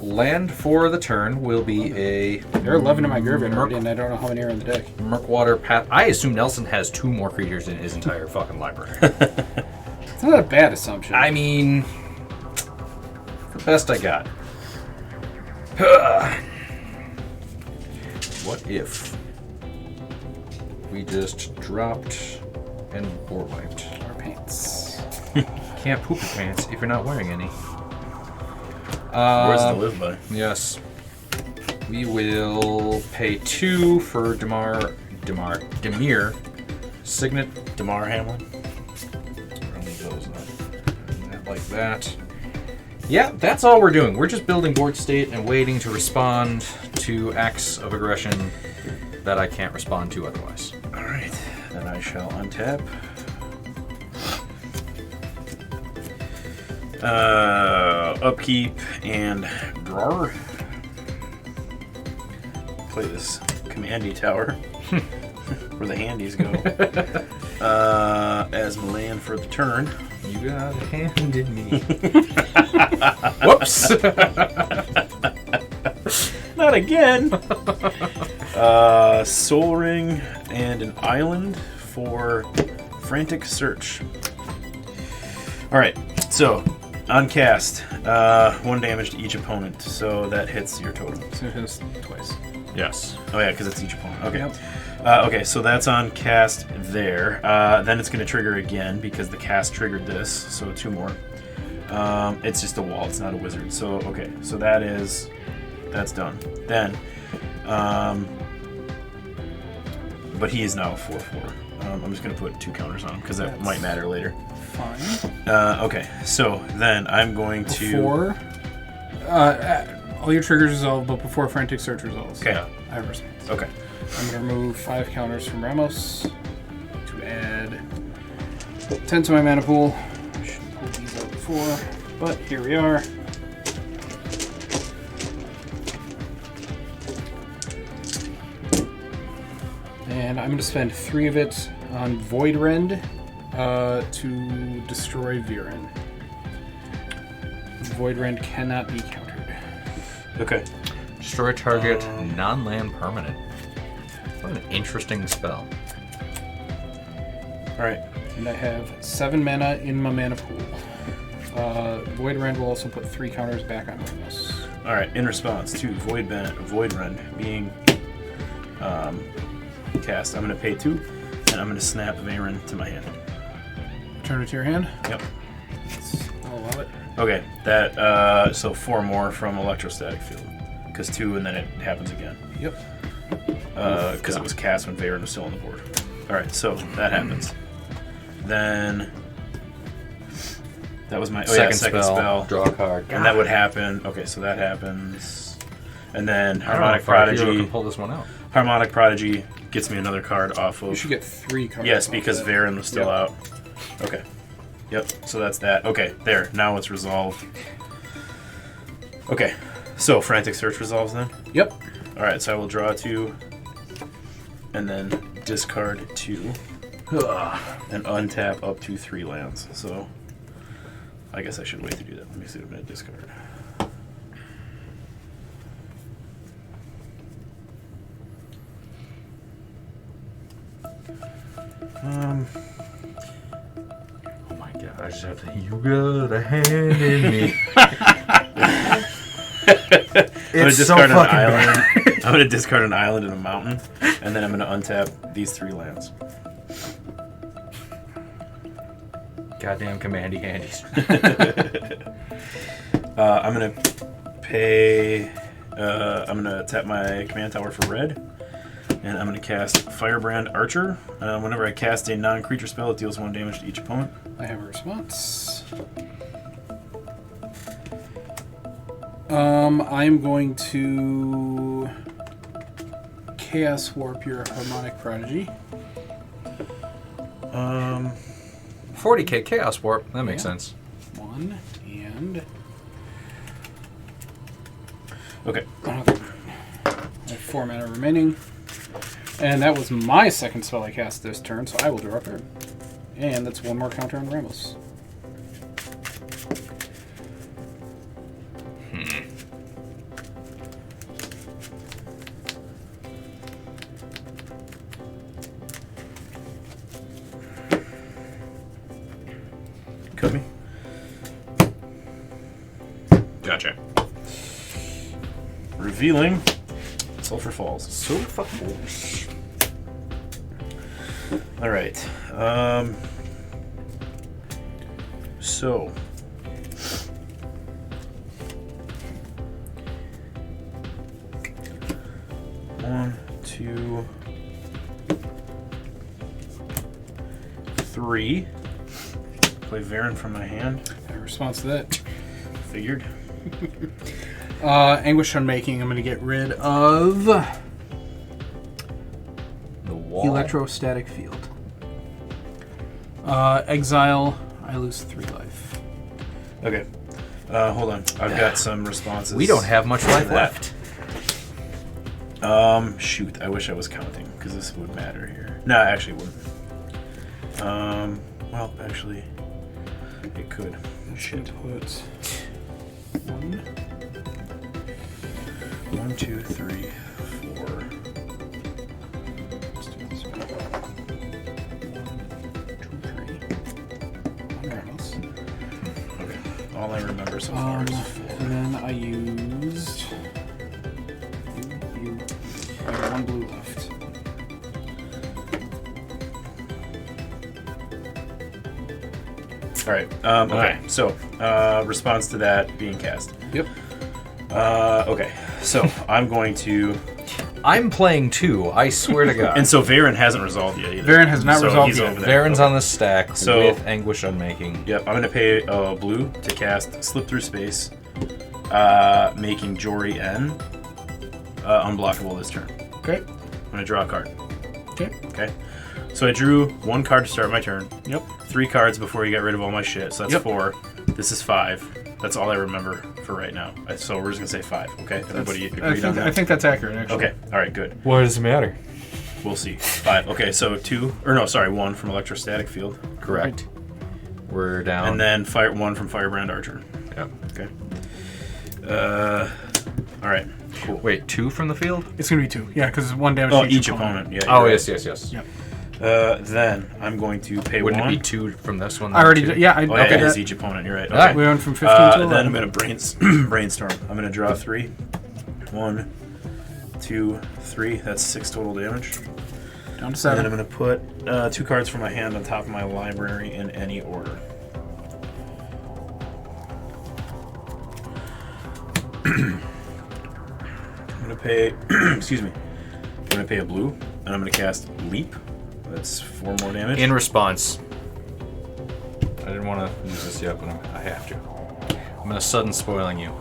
Land for the turn will be a There are 11 in my graveyard already, and I don't know how many are in the deck. Murkwater Path. I assume Nelson has 2 more creatures in his entire fucking library. It's not a bad assumption. I mean, the best I got. What if we just dropped and board wiped? Our paints. can't poop your pants if you're not wearing any. Words to live by. Yes. We will pay 2 for Demir Signet. Damar Hamlin. Only goes that like that. Yeah, that's all we're doing. We're just building board state and waiting to respond to acts of aggression that I can't respond to otherwise. All right, then I shall untap. Upkeep and drawer. Play this commandy tower where the handies go. As my land for the turn. You got a hand in me. Whoops! Not again. Soul Ring and an island for Frantic Search. Alright, so on cast, 1 damage to each opponent, so that hits your total. So it hits twice. Yes. Oh yeah, because it's each opponent. Okay. Yep. Okay, so that's on cast there. Then it's going to trigger again because the cast triggered this, so 2 more. It's just a wall, it's not a wizard. So, okay, so that's done. Then, but he is now 4/4. I'm just going to put 2 counters on him because that might matter later. Fine. Okay, so then I'm going to... Before... all your triggers resolve, but before Frantic Search resolves. Okay. I have a response. Okay. I'm going to remove 5 counters from Ramos to add 10 to my mana pool. I should have pulled these out before, but here we are. And I'm going to spend 3 of it on Void Rend to destroy Veyran. Void Rend cannot be countered. Okay. Destroy target non-land permanent. What an interesting spell. Alright. And I have 7 mana in my mana pool. Void Rend will also put 3 counters back on Ramos. Alright, in response to Void Rend being cast, I'm going to pay 2, and I'm going to snap Veyran to my hand. Return it to your hand. Yep. I'll allow it. Okay, that, so 4 more from Electrostatic Field. Because 2, and then it happens again. Yep. Because it was cast when Veyran was still on the board. Alright, so that happens. Then... That was my second spell. Draw a card. And that would happen. Okay, so that happens. And then I don't know Harmonic if our hero Prodigy. can pull this one out. Harmonic Prodigy gets me another card off of... You should get 3 cards. Yes, off because that. Veyran was still Yep. out. Okay. Yep, so that's that. Okay, there. Now it's resolved. Okay, so Frantic Search resolves then? Yep. Alright, so I will draw 2. And then discard 2. And untap up to 3 lands. So, I guess I should wait to do that. Let me see what I'm going to discard. Oh my god, I just have to. You got a hand in me. I'm going to It's so discard an fucking island. bad. I'm going to discard an island and a mountain. And then I'm going to untap these 3 lands. Goddamn commandy handies. I'm going to pay... I'm going to tap my command tower for red. And I'm going to cast Firebrand Archer. Whenever I cast a non-creature spell, it deals 1 damage to each opponent. I have a response. I'm going to Chaos Warp your Harmonic Prodigy. 40k Chaos Warp. That makes sense. 1 and... Okay. I have 4 mana remaining. And that was my second spell I cast this turn, so I will draw a card. And that's 1 more counter on Ramos. Cut me. Gotcha. Revealing Sulphur Falls. Sulphur Falls. So. 1, 2, 3. Play Veyran from my hand. In response to that, Figured. Anguish Unmaking, I'm going to get rid of The wall. Electrostatic Field. Exile, I lose 3 life. Okay. Hold on. I've got some responses. We don't have much life that. left. Shoot. I wish I was counting, because this would matter here. No, actually it wouldn't. Well, actually, it could. Shit. Put 1. 1, 2, 3, 4. Let's do this one. 1, 2, 3. 1 Ramos. Okay. All I remember so far is 4. And then I used. You. I got 1 blue left. All right. Okay. So, response to that being cast. Yep. Okay. So I'm going to, I'm playing 2. I swear to God. and so Veyran hasn't resolved yet either. Veyran has not So resolved he's yet. over there. Veyran's on the stack So- with Anguish Unmaking. Yep. I'm going to pay blue to cast Slip Through Space, making Jory N unblockable this turn. Okay. I'm going to draw a card. Okay. Okay. So I drew 1 card to start my turn. Yep. 3 cards before you got rid of all my shit. So that's Yep. 4. This is 5. That's all I remember for right now. So we're just going to say 5. Okay. Everybody agreed on that? I think that's accurate, actually. Okay. All right. Good. What does it matter? We'll see. 5. Okay. So 1 from Electrostatic Field. Correct. We're down. And then 1 from Firebrand Archer. Yep. Okay. All right. Cool. Wait, 2 from the field? It's going to be 2. Yeah, because it's 1 damage Oh, to each opponent. Yeah. Oh, you're yes, right. yes. Yep. Then I'm going to pay Wouldn't 1. it be 2 from this one? I already then, did. two? Yeah, I Oh, yeah, okay. it is each opponent. You're right. Okay. Alright. We went from 15 to 11. Then I'm going to brainstorm. I'm going to draw 3. 1, 2, 3. That's 6 total damage. Down to And 7. then I'm going to put 2 cards from my hand on top of my library in any order. I'm going to pay, excuse me, I'm going to pay a blue, and I'm going to cast Leap. That's 4 more damage. In response. I didn't want to use this yet, but I have to. I'm going to sudden spoiling you.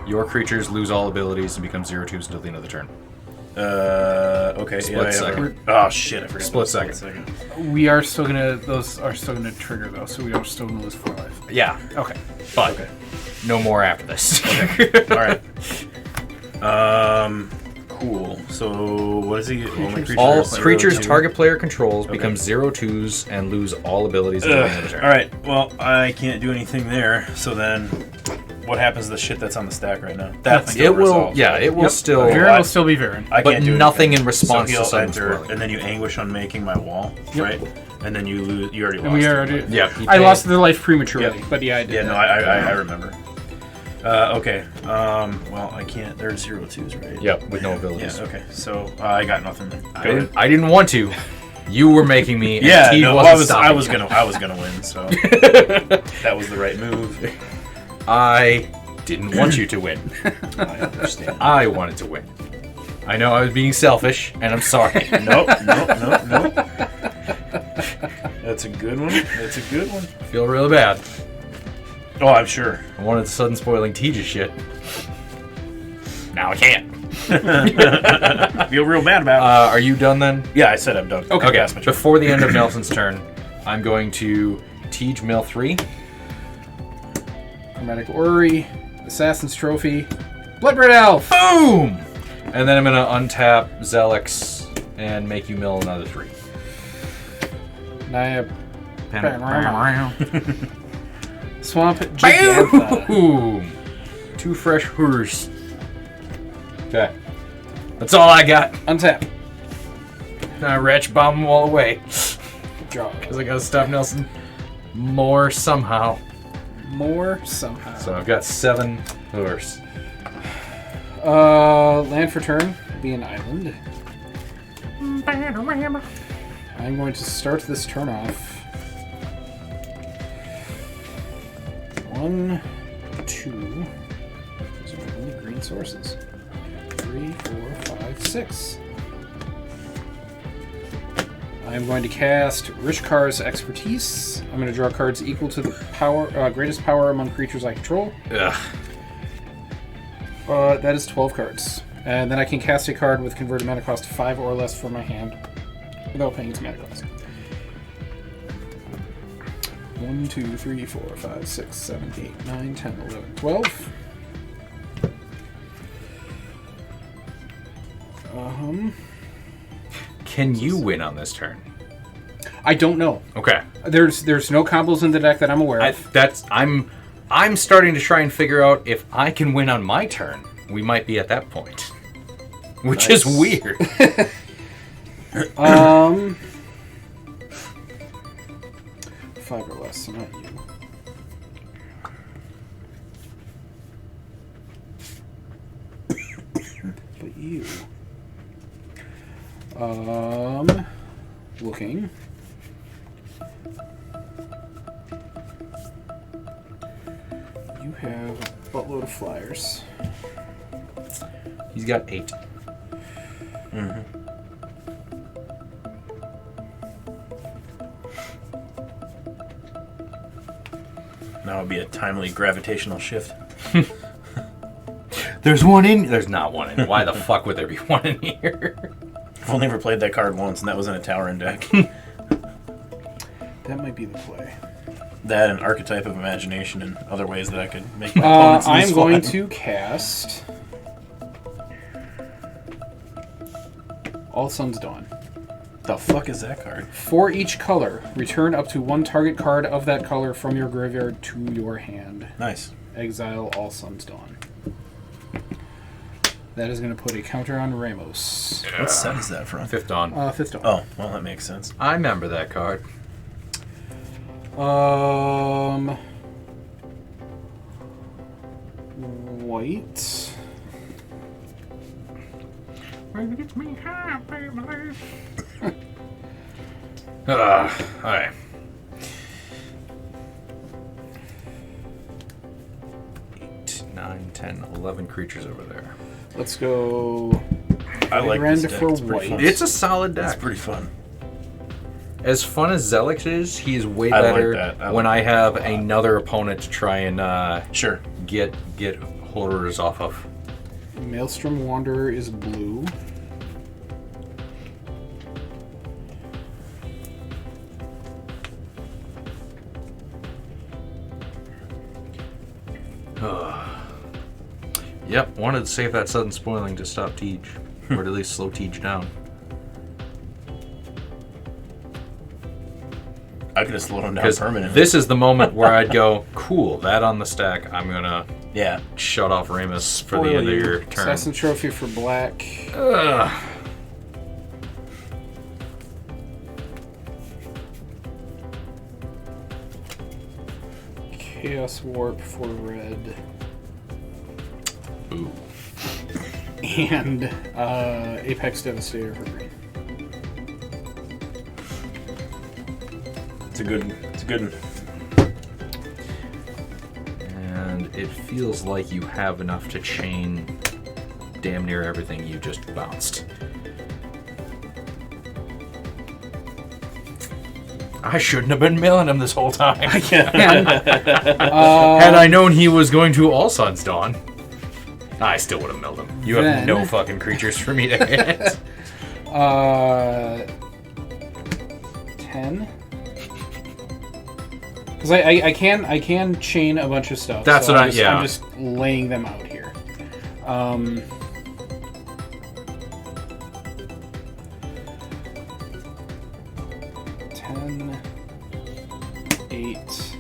Your creatures lose all abilities and become 0/2s until the end of the turn. Okay. Split I have second. Oh, shit, I forgot. Split about second. We are still going to, those are still going to trigger, though, so we are still going to lose 4 life. Yeah, Okay. but Okay. no more after this. All right. Cool. So, what is he? All my creatures All are 0/2. creatures target player controls Okay. become 0/2s and lose all abilities until the end of the turn. All right. Well, I can't do anything there. So then, what happens to the shit that's on the stack right now? That's It will, yeah, it will Yep. still, Veyran will still be Veyran. I but can't do nothing anything. in response so to he'll sudden enter, spoiling. and then you anguish on making my wall, Yep. right? And then you lose. You already lost. And we it. already. Yeah, he I paid- lost the life prematurely, Yep. but yeah, I did. Yeah, that. no, I remember. Okay. Well, I can't. They're 0/2s, right? Yep, with no abilities. Yeah. Okay. So I got nothing. I didn't want to. You were making me. and Yeah. Teague No, wasn't I was stopping gonna win. So you. that was the right move. I didn't want you to win. I understand. I wanted to win. I know I was being selfish, and I'm sorry. Nope. That's a good one. That's a good one. I feel really bad. Oh, I'm sure. I wanted sudden spoiling Teague's shit. Now I can't. Feel real bad about it. Are you done then? Yeah, I said I'm done. Okay. That's my turn. Before the end of Nelson's turn, I'm going to Teague mill 3. Chromatic Orrery, Assassin's Trophy, Bloodbraid Elf. Boom! And then I'm going to untap Zellix and make you mill another 3. Naya, Boom! Swamp Gigantha. 2 fresh hooters. Okay. That's all I got. Untap. Wretch bomb them all away. Good job. Because I got to stop Nelson more somehow. More somehow. So I've got 7 hooters. Land for turn. Be an island. I'm going to start this turn off 1, 2. Those are my only green sources. 3, 4, 5, 6. I'm going to cast Rishkar's Expertise. I'm going to draw cards equal to the power, greatest power among creatures I control. Ugh. That is 12 cards. And then I can cast a card with converted mana cost 5 or less from my hand without paying its mana cost. 1, 2, 3, 4, 5, 6, 7, 8, 9, 10, 11, 12. Can you win on this turn? I don't know. Okay. There's no combos in the deck that I'm aware of. I'm starting to try and figure out if I can win on my turn. We might be at that point, which is weird. 5 or less, so not you. But you. Looking. You have a buttload of flyers. He's got 8. Mm-hmm. Now would be a timely gravitational shift. There's one in. There's not one in. Why the fuck would there be one in here? I've only ever played that card once, and that was in a Tauren deck. That might be the play. That and Archetype of Imagination and other ways that I could make my opponents lose I'm going flying. to cast All Sun's Dawn. The fuck is that card? For each color, return up to one target card of that color from your graveyard to your hand. Nice. Exile All Sun's Dawn. That is going to put a counter on Ramos. What set is that from? Fifth Dawn. Fifth Dawn. Oh, well, that makes sense. I remember that card. White. Makes me happy, alright. 8, 9, 10, 11 creatures over there. Let's go. I like this Veyran deck. for It's pretty white. fun. It's a solid deck. It's pretty fun. As fun as Zellix is, he's way I like better that. I when like I that have a lot. another opponent to try and Sure. get horrors off of. Maelstrom Wanderer is blue. Yep, wanted to save that sudden spoiling to stop Teej. Or at least slow Teej down. I could have slowed him down Because permanently. this is the moment where I'd go, cool, that on the stack, I'm gonna Yeah. shut off Ramos for Spoil the end you. of your turn. Assassin Trophy for black. Ugh. Chaos Warp for red. Ooh. And Apex Devastator for green. It's a good one. And it feels like you have enough to chain damn near everything you just bounced. I shouldn't have been milling him this whole time. Had I known he was going to All Sun's Dawn, I still would have milled him. You have Then- no fucking creatures for me to hit. 10. Because I can chain a bunch of stuff. That's so what I'm yeah. I'm just laying them out here. 10, 8.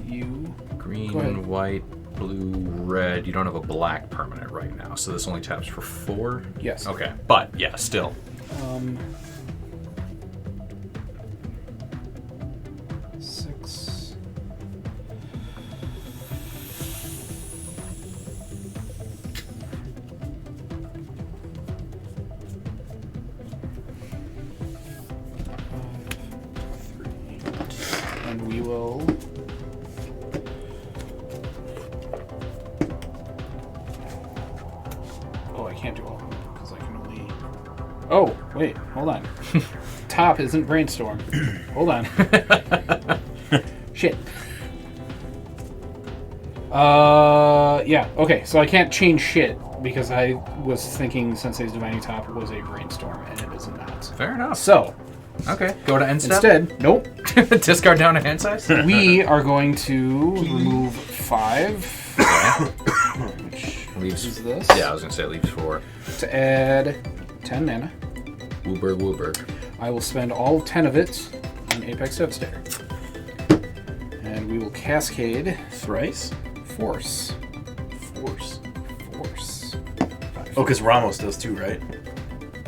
You Green, Go ahead. white, blue, red. You don't have a black permanent right now, so this only taps for 4? Yes. Okay, but yeah, still. 6. we will... Oh, I can't do all of them because I can only... Oh, wait, hold on. Top isn't brainstorm. Hold on. Shit. Yeah, okay, so I can't change shit because I was thinking Sensei's Divining Top was a brainstorm, and it is not. Fair enough. So, Okay, go to end step. instead, nope, Discard down to hand size. we are going to remove 5, which Leaves. is this, Yeah, I was gonna say leaves 4. to add 10 mana. Wooberg. I will spend all 10 of it on Apex Devastator. And we will cascade Thrice? Force. Force. Force. Oh, because Ramos does too, right?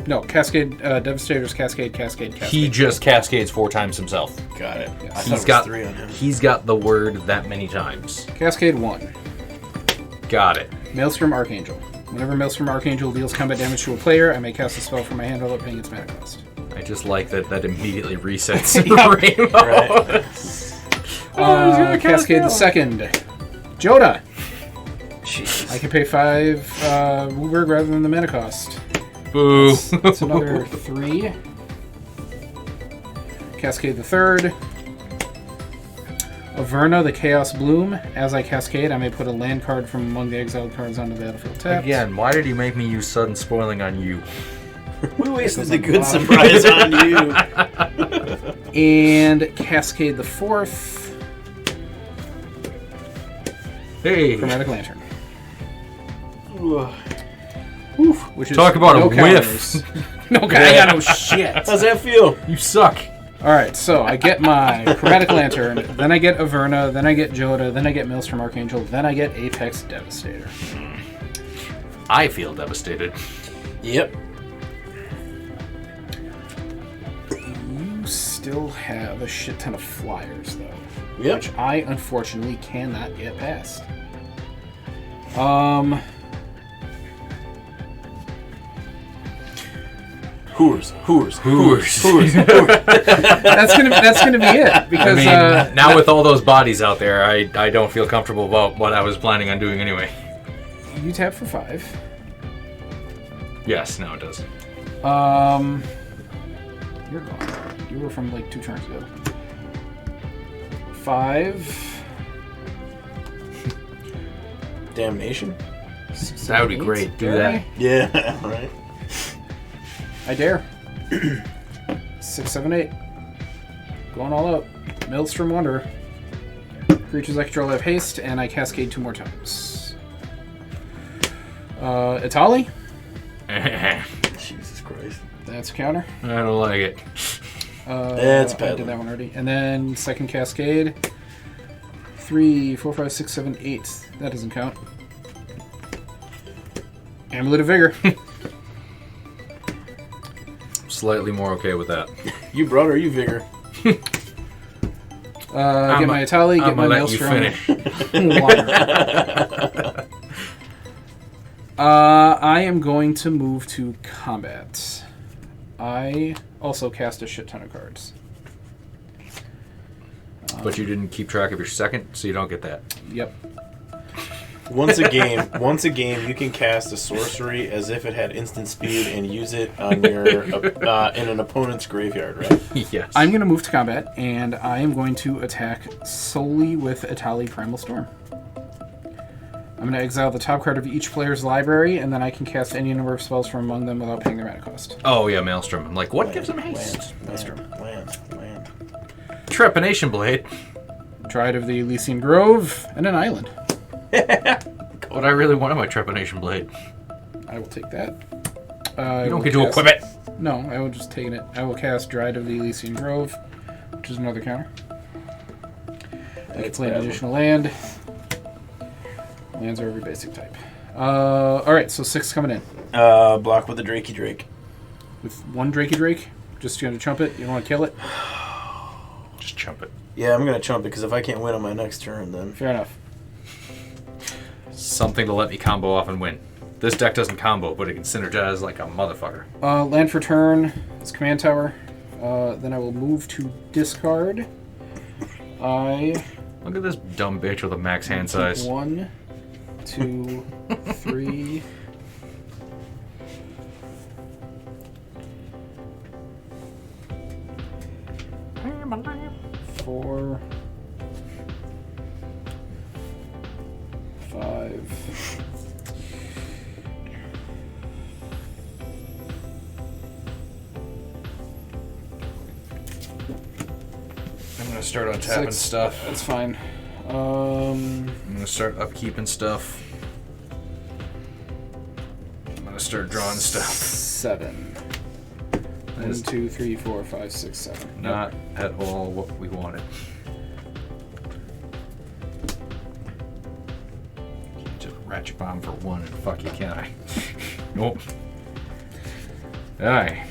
No, Cascade, Devastator's Cascade. He just cascades 4 times himself. Got it. Yes. I thought He's it was got 3 on him. He's got the word that many times. Cascade 1. Got it. Maelstrom Archangel. Whenever Maelstrom Archangel deals combat damage to a player, I may cast a spell from my hand without paying its mana cost. I just like that immediately resets Ramos. Right. Cascade the second. Joda. Jesus. I can pay 5 Wooberg rather than the mana cost. Boo. That's another 3. Cascade the third. Averna, the Chaos Bloom. As I cascade, I may put a land card from among the exiled cards onto the battlefield tapped. Again, why did he make me use sudden spoiling on you? We wasted a good surprise on you. And Cascade the fourth. Hey. Chromatic Lantern. Oof, which is Talk about no a whiff. counters. No, I got no shit. How's that feel? You suck. Alright, so I get my Chromatic Lantern, then I get Averna, then I get Joda, then I get Maelstrom Archangel, then I get Apex Devastator. I feel devastated. Yep. You still have a shit ton of flyers, though. Yep. Which I, unfortunately, cannot get past. Hoors. That's gonna be it, because now with all those bodies out there, I don't feel comfortable about what I was planning on doing anyway. you tap for 5. Yes, now it does. You're gone. You were from like 2 turns ago. 5. Damnation? That would be great. Do that. Yeah, right. I dare. 6, 7, 8. Going all out. Maelstrom Wanderer. Creatures I control have haste, and I cascade 2 more times. Itali. Jesus Christ. That's a counter. I don't like it. That's I bad. did that one already. And then second cascade. 3, 4, 5, 6, 7, 8. That doesn't count. Amulet of Vigor. Slightly more okay with that. You brought her, you vigor. Get my Itali, get my let you Maelstrom. finish. Water. I am going to move to combat. I also cast a shit ton of cards. But you didn't keep track of your second, so you don't get that. Yep. Once a game, you can cast a sorcery as if it had instant speed and use it on your in an opponent's graveyard, right? Yes. I'm going to move to combat, and I am going to attack solely with Itali Primal Storm. I'm going to exile the top card of each player's library, and then I can cast any number of spells from among them without paying their mana cost. Oh, yeah, Maelstrom. I'm like, what gives him haste? Land. Trepanation Blade. Dryad of the Elysian Grove, and an island. What I really wanted my Trepanation Blade. I will take that. You don't get to equip it. No, I will just take it. I will cast Dryad of the Elysian Grove, which is another counter. I can play an additional land. Lands are every basic type. Alright, so 6 coming in. Block with the Drakey Drake. With 1 Drakey Drake. Just going to chump it. You don't want to kill it? Just chump it. Yeah, I'm gonna chump it because if I can't win on my next turn, then Fair enough. Something to let me combo off and win. This deck doesn't combo, but it can synergize like a motherfucker. Land for turn. It's command tower. Then I will move to discard. I Look at this dumb bitch with a max hand size. 1, 2, 3. 4, 5. I'm gonna start on tapping 6. stuff. That's fine. I'm gonna start upkeeping stuff. I'm gonna start drawing stuff. 7. 1, 2, 3, 4, 5, 6, 7. Not at all what we wanted. Just ratchet bomb for 1 and fuck you, can I? Nope. Alright.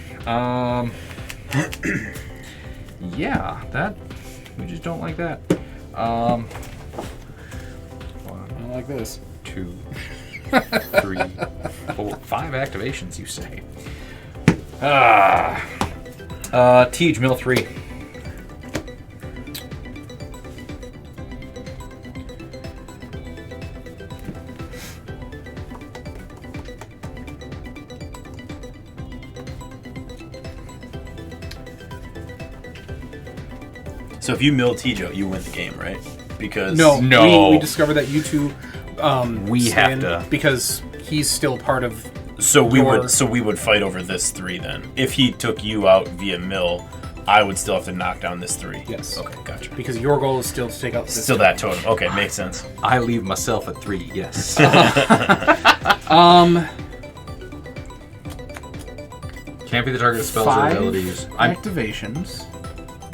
Yeah, that we just don't like that. I like this. 2, 3, 4, 5 activations, you say. Tej, mill 3. So if you mill Tijo, you win the game, right? Because No. We discovered that you two. We have stand to. because he's still part of. So we Your- would fight over this 3 then. If he took you out via mill, I would still have to knock down this 3. Yes. Okay, gotcha. Because your goal is still to take out. This Still that totem. Okay, makes sense. I leave myself at 3, yes. Can't be the target of spells or 5 abilities. activations.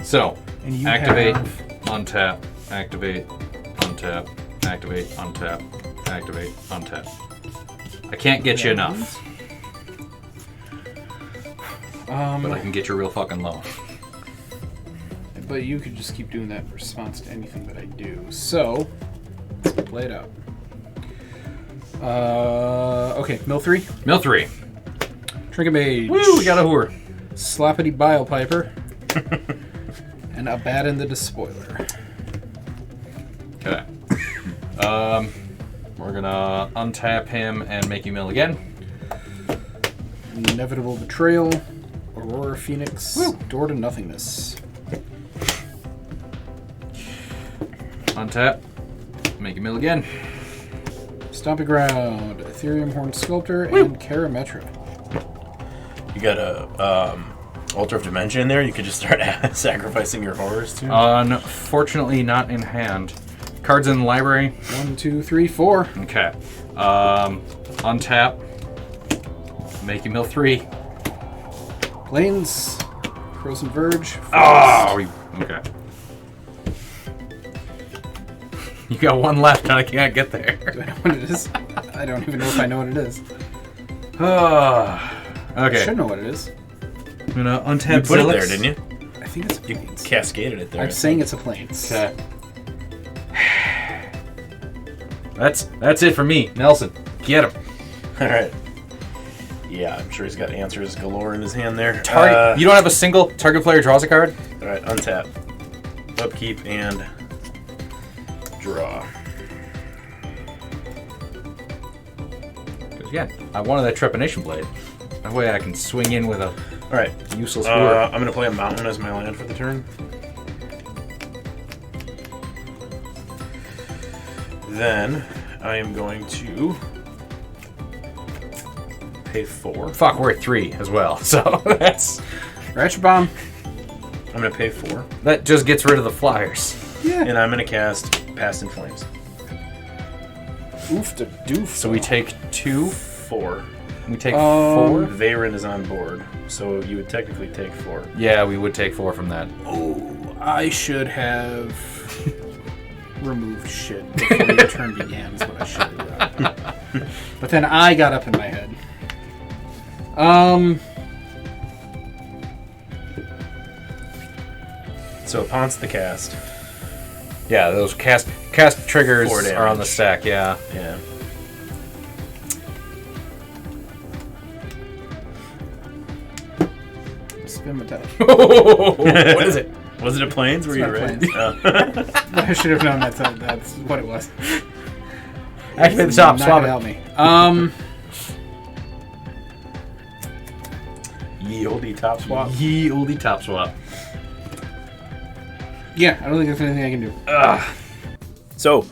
So, And you activate, have- untap, activate, untap, activate, untap, activate, untap. I can't get you enough, but I can get you real fucking low. But you could just keep doing that in response to anything that I do. So, let's play it out. Okay, mill 3. Mill 3. Trinket Mage. Woo, we got a whore. Slappity Bile Piper. And Abaddon the Despoiler. Okay. We're gonna untap him and make you mill again. Inevitable Betrayal. Aurora Phoenix. Woo. Door to Nothingness. Untap. Make you mill again. Stomping Ground. Ethereum Horn Sculptor. And Karametra. You got a Altar of Dimension in there. You could just start sacrificing your horrors too. Unfortunately, not in hand. Cards in the library. 1, 2, 3, 4. Okay. Untap. Make you mill 3. Plains. Frozen Verge. Oh, okay. You got 1 left, and I can't get there. Do I know what it is? I don't even know if I know what it is. Okay. I should know what it is. I'm gonna untap You put it Zellix. there, didn't you? I think it's a You Plains. cascaded it there. I'm saying it's a Plains. Okay. That's it for me. Nelson, get him. All right. Yeah, I'm sure he's got answers galore in his hand there. Target. You don't have a single target player draws a card? All right, untap, upkeep, and draw. Because again, I wanted that Trepanation Blade. That way I can swing in with a All right, useless whore. I'm going to play a mountain as my land for the turn. Then I am going to pay 4. Fuck, we're at 3 as well. So that's Ratchet Bomb. I'm going to pay 4. that just gets rid of the flyers. Yeah. And I'm going to cast Past in Flames. Oof to doof. So we take 2. 4. We take 4. Veyran is on board, so you would technically take 4. Yeah, we would take 4 from that. Oh, I should have removed shit before your turn began, is what I should have done. But then I got up in my head. So upon the cast. Yeah, those cast triggers 4 are on the damage. stack, yeah. Yeah. Spin my die. What is it? Was it a Plains? Were It's you not right? Plains. I should have known that's what it was. Activate the top. Not Swap gonna it. help me. Ye olde top swap. Ye olde top swap. Yeah, I don't think there's anything I can do. So,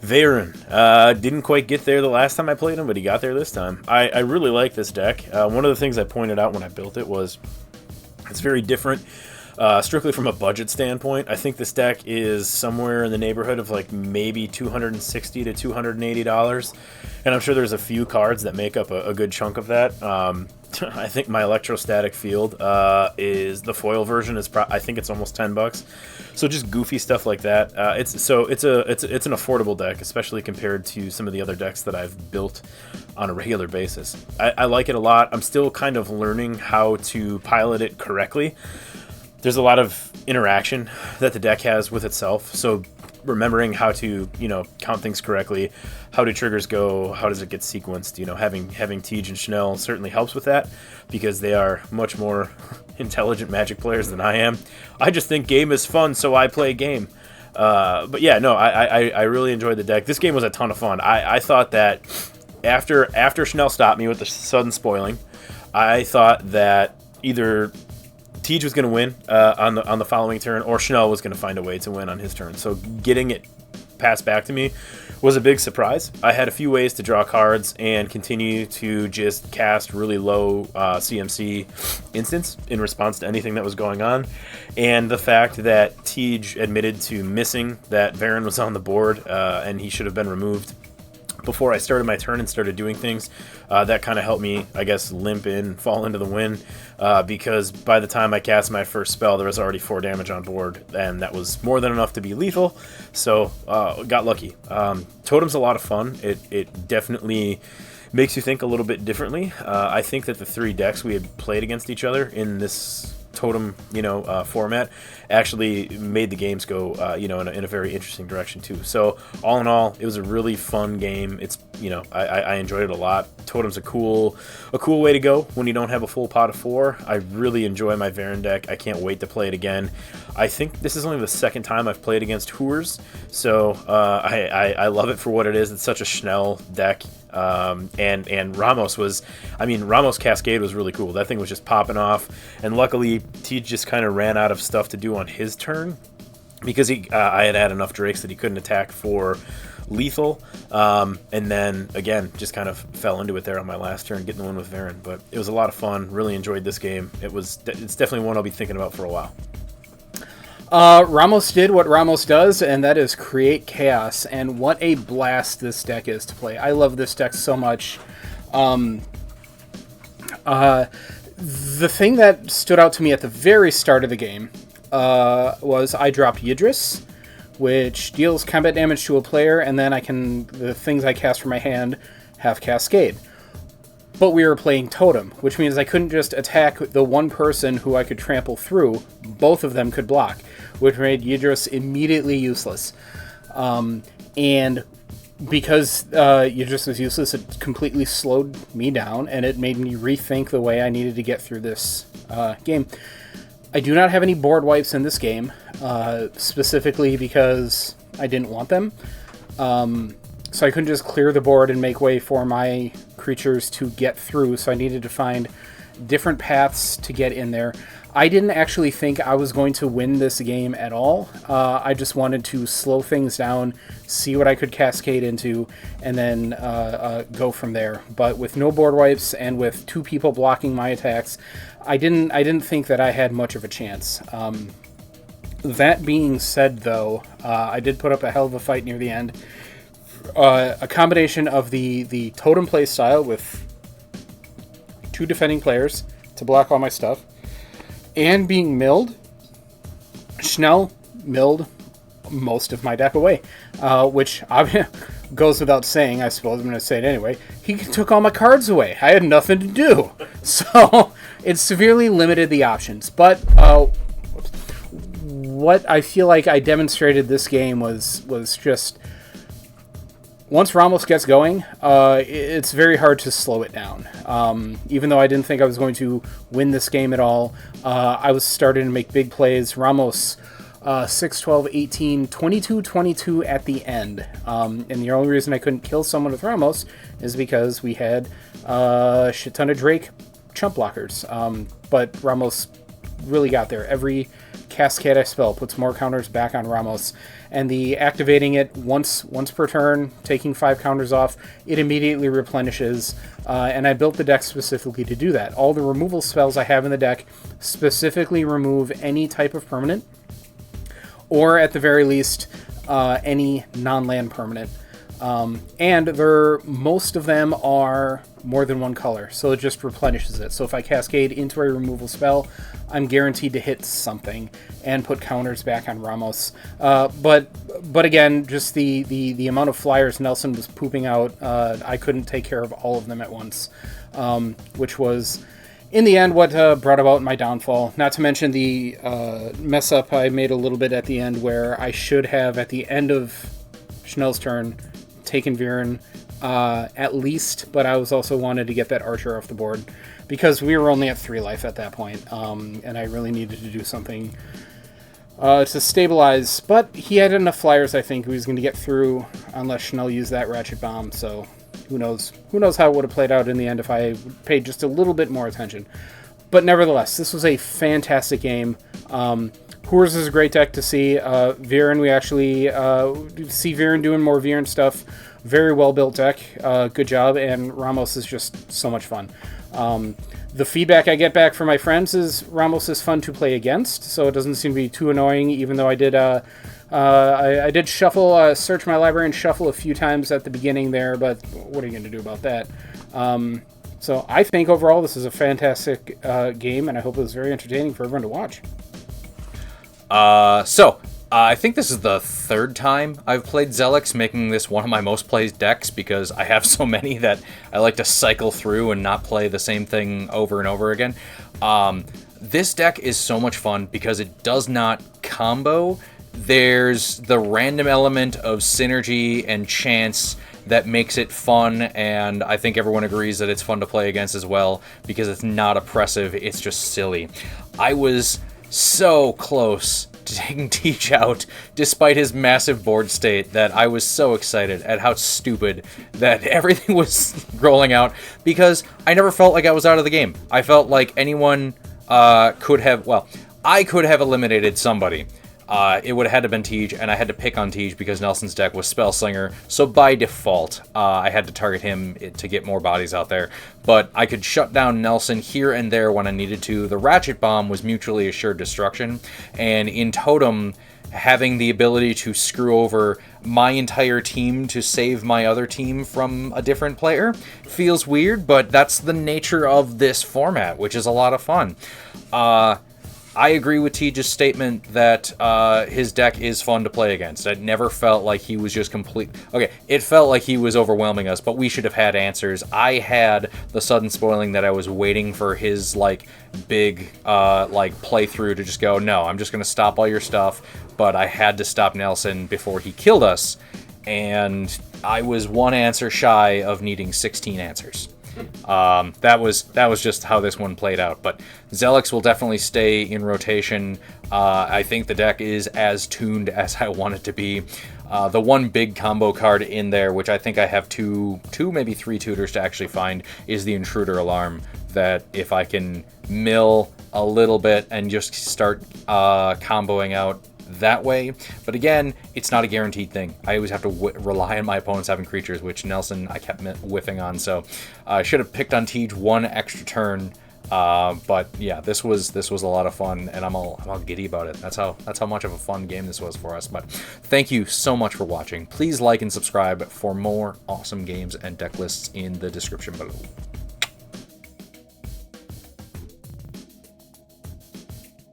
Veyran didn't quite get there the last time I played him, but he got there this time. I really like this deck. One of the things I pointed out when I built it was it's very different. Strictly from a budget standpoint, I think this deck is somewhere in the neighborhood of like maybe $260 to $280, and I'm sure there's a few cards that make up a good chunk of that. I think my electrostatic field is the foil version is I think it's almost $10. So just goofy stuff like that. It's an affordable deck, especially compared to some of the other decks that I've built on a regular basis. I like it a lot. I'm still kind of learning how to pilot it correctly. There's a lot of interaction that the deck has with itself, so remembering how to, count things correctly, how do triggers go, how does it get sequenced, having Tej and Schnell certainly helps with that, because they are much more intelligent Magic players than I am. I just think game is fun, so I play game. But yeah, no, I really enjoyed the deck. This game was a ton of fun. I thought that after Schnell stopped me with the sudden spoiling, I thought that either Tej was going to win on the following turn, or Schnell was going to find a way to win on his turn. So getting it passed back to me was a big surprise. I had a few ways to draw cards and continue to just cast really low CMC instants in response to anything that was going on. And the fact that Tej admitted to missing that Veyran was on the board and he should have been removed before I started my turn and started doing things, that kind of helped me, I guess, limp in, fall into the win, because by the time I cast my first spell, there was already 4 damage on board, and that was more than enough to be lethal, so got lucky. Totem's a lot of fun. It definitely makes you think a little bit differently. I think that the 3 decks we had played against each other in this Totem, format actually made the games go, in a very interesting direction too. So all in all, it was a really fun game. It's, I enjoyed it a lot. Totem's a cool way to go when you don't have a full pot of 4. I really enjoy my Veyran deck. I can't wait to play it again. I think this is only the second time I've played against Hooers, so I love it for what it is. It's such a Schnell deck. And Ramos Ramos Cascade was really cool. That thing was just popping off, and luckily Tej just kind of ran out of stuff to do on his turn because I had enough Drakes that he couldn't attack for lethal, and then again just kind of fell into it there on my last turn, getting the win with Veyran. But it was a lot of fun. Really enjoyed this game. It's definitely one I'll be thinking about for a while. Ramos did what Ramos does, and that is create chaos, and what a blast this deck is to play. I love this deck so much. The thing that stood out to me at the very start of the game was I dropped Yidris, which deals combat damage to a player, and then the things I cast from my hand have Cascade. But we were playing Totem, which means I couldn't just attack the one person who I could trample through. Both of them could block, which made Yidris immediately useless. And because Yidris was useless, it completely slowed me down, and it made me rethink the way I needed to get through this game. I do not have any board wipes in this game, specifically because I didn't want them. So I couldn't just clear the board and make way for my creatures to get through, so I needed to find different paths to get in there. I didn't actually think I was going to win this game at all. I just wanted to slow things down, see what I could cascade into, and then go from there. But with no board wipes and with 2 people blocking my attacks, I didn't think that I had much of a chance. That being said, though, I did put up a hell of a fight near the end. A combination of the Totem play style with 2 defending players to block all my stuff, and being milled. Schnell milled most of my deck away, which goes without saying. I suppose I'm going to say it anyway. He took all my cards away. I had nothing to do. So it severely limited the options. But what I feel like I demonstrated this game was just once Ramos gets going, it's very hard to slow it down. Even though I didn't think I was going to win this game at all, I was starting to make big plays. Ramos, 6, 12, 18, 22, 22 at the end. And the only reason I couldn't kill someone with Ramos is because we had a shit ton of Drake chump blockers. But Ramos really got there. Every Cascade I spell puts more counters back on Ramos, and the activating it once per turn, taking 5 counters off, it immediately replenishes, and I built the deck specifically to do that. All the removal spells I have in the deck specifically remove any type of permanent, or at the very least, any non-land permanent. And most of them are more than one color, so it just replenishes it. So if I cascade into a removal spell, I'm guaranteed to hit something and put counters back on Ramos. But again, just the amount of flyers Nelson was pooping out, I couldn't take care of all of them at once, which was, in the end, what brought about my downfall. Not to mention the mess up I made a little bit at the end, where I should have, at the end of Schnell's turn, taken Veyran at least, but I was also wanted to get that archer off the board because we were only at 3 life at that point, and I really needed to do something to stabilize. But he had enough flyers, I think, he was going to get through unless Schnell used that ratchet bomb. So who knows how it would have played out in the end if I paid just a little bit more attention. But nevertheless, this was a fantastic game. Coors is a great deck to see. Veyran, we actually see Veyran doing more Veyran stuff. Very well built deck. Good job. And Ramos is just so much fun. The feedback I get back from my friends is Ramos is fun to play against, so it doesn't seem to be too annoying, even though I did I did shuffle, search my library and shuffle a few times at the beginning there, but what are you going to do about that? So I think overall this is a fantastic game, and I hope it was very entertaining for everyone to watch. I think this is the 3rd time I've played Zellix, making this one of my most played decks because I have so many that I like to cycle through and not play the same thing over and over again. This deck is so much fun because it does not combo. There's the random element of synergy and chance that makes it fun, and I think everyone agrees that it's fun to play against as well because it's not oppressive, it's just silly. I was so close to taking Teach out despite his massive board state that I was so excited at how stupid that everything was rolling out because I never felt like I was out of the game. I felt like anyone could have, well, I could have eliminated somebody. It would have had to been Tej, and I had to pick on Tej because Nelson's deck was Spellslinger, so by default, I had to target him to get more bodies out there. But I could shut down Nelson here and there when I needed to. The Ratchet Bomb was mutually assured destruction, and in Totem, having the ability to screw over my entire team to save my other team from a different player feels weird, but that's the nature of this format, which is a lot of fun. I agree with Tej's statement that his deck is fun to play against. It never felt like he was just complete. Okay, it felt like he was overwhelming us, but we should have had answers. I had the sudden spoiling that I was waiting for his big playthrough to just go, no, I'm just going to stop all your stuff, but I had to stop Nelson before he killed us, and I was one answer shy of needing 16 answers. That was just how this one played out, but Zellix will definitely stay in rotation. I think the deck is as tuned as I want it to be. The one big combo card in there, which I think I have two, maybe 3 tutors to actually find, is the Intruder Alarm, that if I can mill a little bit and just start comboing out that way. But again, it's not a guaranteed thing. I always have to rely on my opponents having creatures, which Nelson I kept whiffing on, so I should have picked on Tej one extra turn. But yeah, this was a lot of fun, and I'm all giddy about it. That's how much of a fun game this was for us. But thank you so much for watching. Please like and subscribe for more awesome games and deck lists in the description below.